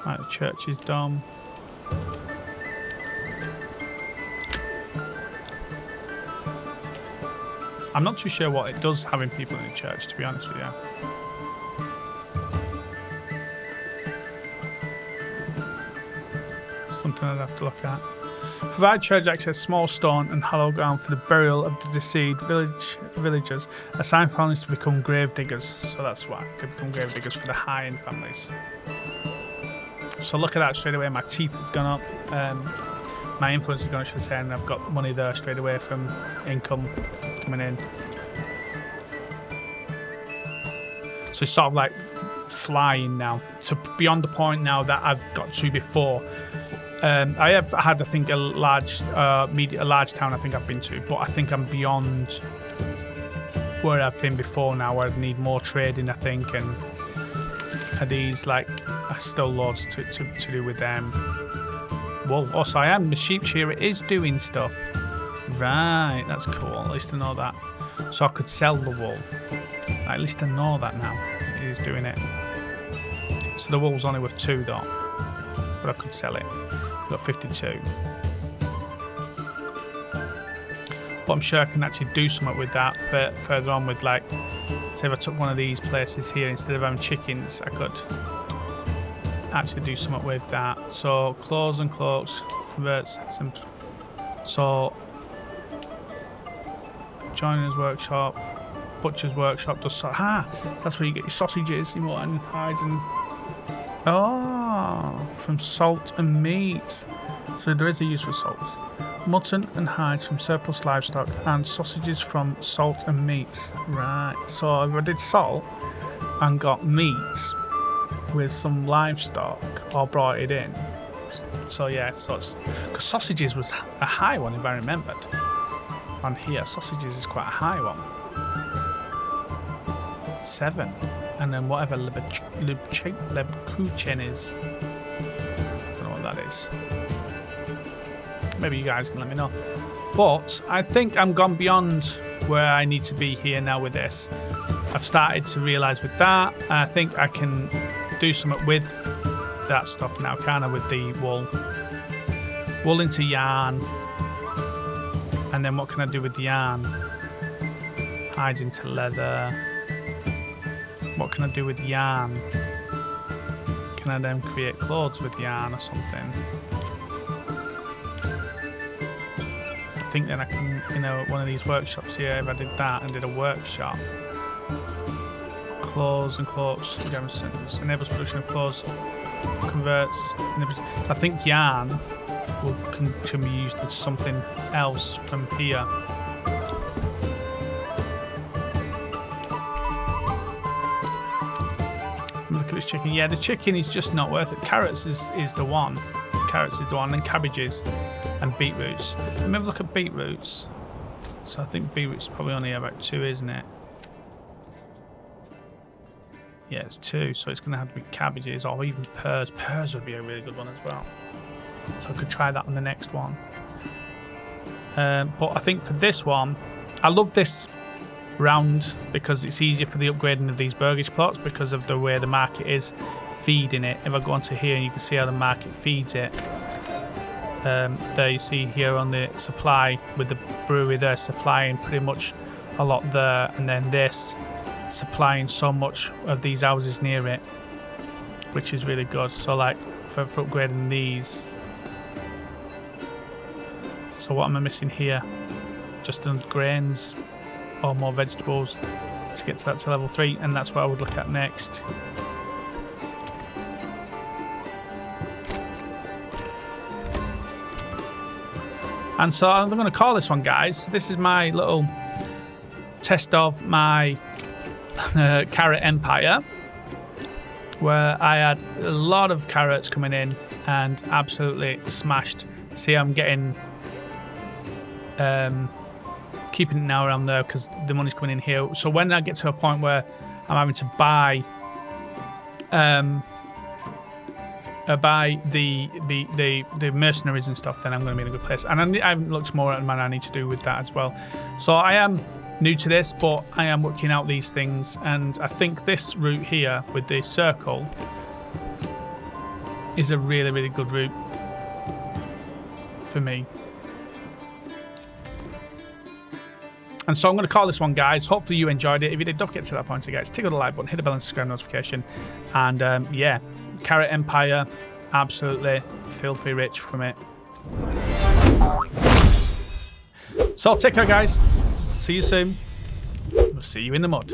Right, the church is done. I'm not too sure what it does having people in the church, to be honest with you. Something I'd have to look at. Provide church access, small stone and hollow ground for the burial of the deceased villagers. Assign families to become grave diggers. So that's why they become grave diggers for the high-end families. So look at that straight away. My teeth has gone up. My influence has gone up, I should say, and I've got money there straight away from income coming in. So it's sort of like flying now. So beyond the point now that I've got to before. I have had, I think, a large town I think I've been to, but I think I'm beyond where I've been before now, where I need more trading, I think, and these, like, still loads to do with them. Wool. Also, I am. The sheep shearer is doing stuff. Right, that's cool. At least I know that. So I could sell the wool. At least I know that now. He is doing it. So the wool's only worth 2 though, but I could sell it. Got 52. But I'm sure I can actually do something with that further on with, like, say if I took one of these places here, instead of having chickens, I could actually do something with that. So clothes and cloaks converts some. So joiner's workshop, butcher's workshop does so. That's where you get your sausages, you want, and hides and. Oh, from salt and meat. So there is a use for salt. Mutton and hides from surplus livestock and sausages from salt and meat. Right. So if I did salt and got meat with some livestock or brought it in. So yeah, so it's because sausages was a high one if I remembered. On here, sausages is quite a high one. 7. And then whatever Leibkuchen is. I don't know what that is. Maybe you guys can let me know. But I think I'm gone beyond where I need to be here now with this. I've started to realise with that, I think I can do something with that stuff now, kind of with the wool. Wool into yarn. And then what can I do with the yarn? Hides into leather. What can I do with yarn? Can I then create clothes with yarn or something? I think then I can, one of these workshops here, if I did that and did a workshop. Clothes and cloaks, enables production of clothes, converts. I think yarn can be used as something else from here. Look at this chicken. Yeah, the chicken is just not worth it. Carrots is the one. Carrots is the one, and cabbages and beetroots. Let me have a look at beetroots. So I think beetroots probably only about 2, isn't it? Yeah, it's 2, so it's going to have to be cabbages or even pears. Pears would be a really good one as well. So I could try that on the next one. But I think for this one, I love this round because it's easier for the upgrading of these burgage plots because of the way the market is feeding it. If I go onto here and you can see how the market feeds it. There you see here on the supply with the brewery there supplying pretty much a lot there, and then this supplying so much of these houses near it, which is really good. So like for upgrading these. So what am I missing here? Just enough grains or more vegetables to get to that to level 3, and that's what I would look at next. And so I'm going to call this one, guys. This is my little test of my carrot empire, where I had a lot of carrots coming in and absolutely smashed. See, I'm getting keeping it now around there because the money's coming in here. So when I get to a point where I'm having to buy the mercenaries and stuff, then I'm going to be in a good place. And I haven't looked more at what I need to do with that as well. So I am new to this, but I am working out these things, and I think this route here with the circle is a really, really good route for me. And so I'm going to call this one, guys. Hopefully you enjoyed it. If you did, don't forget to that point, guys. Tickle the like button, hit the bell and subscribe notification. And yeah, Carrot Empire, absolutely filthy rich from it. So take care, guys. See you soon. We'll see you in the mud.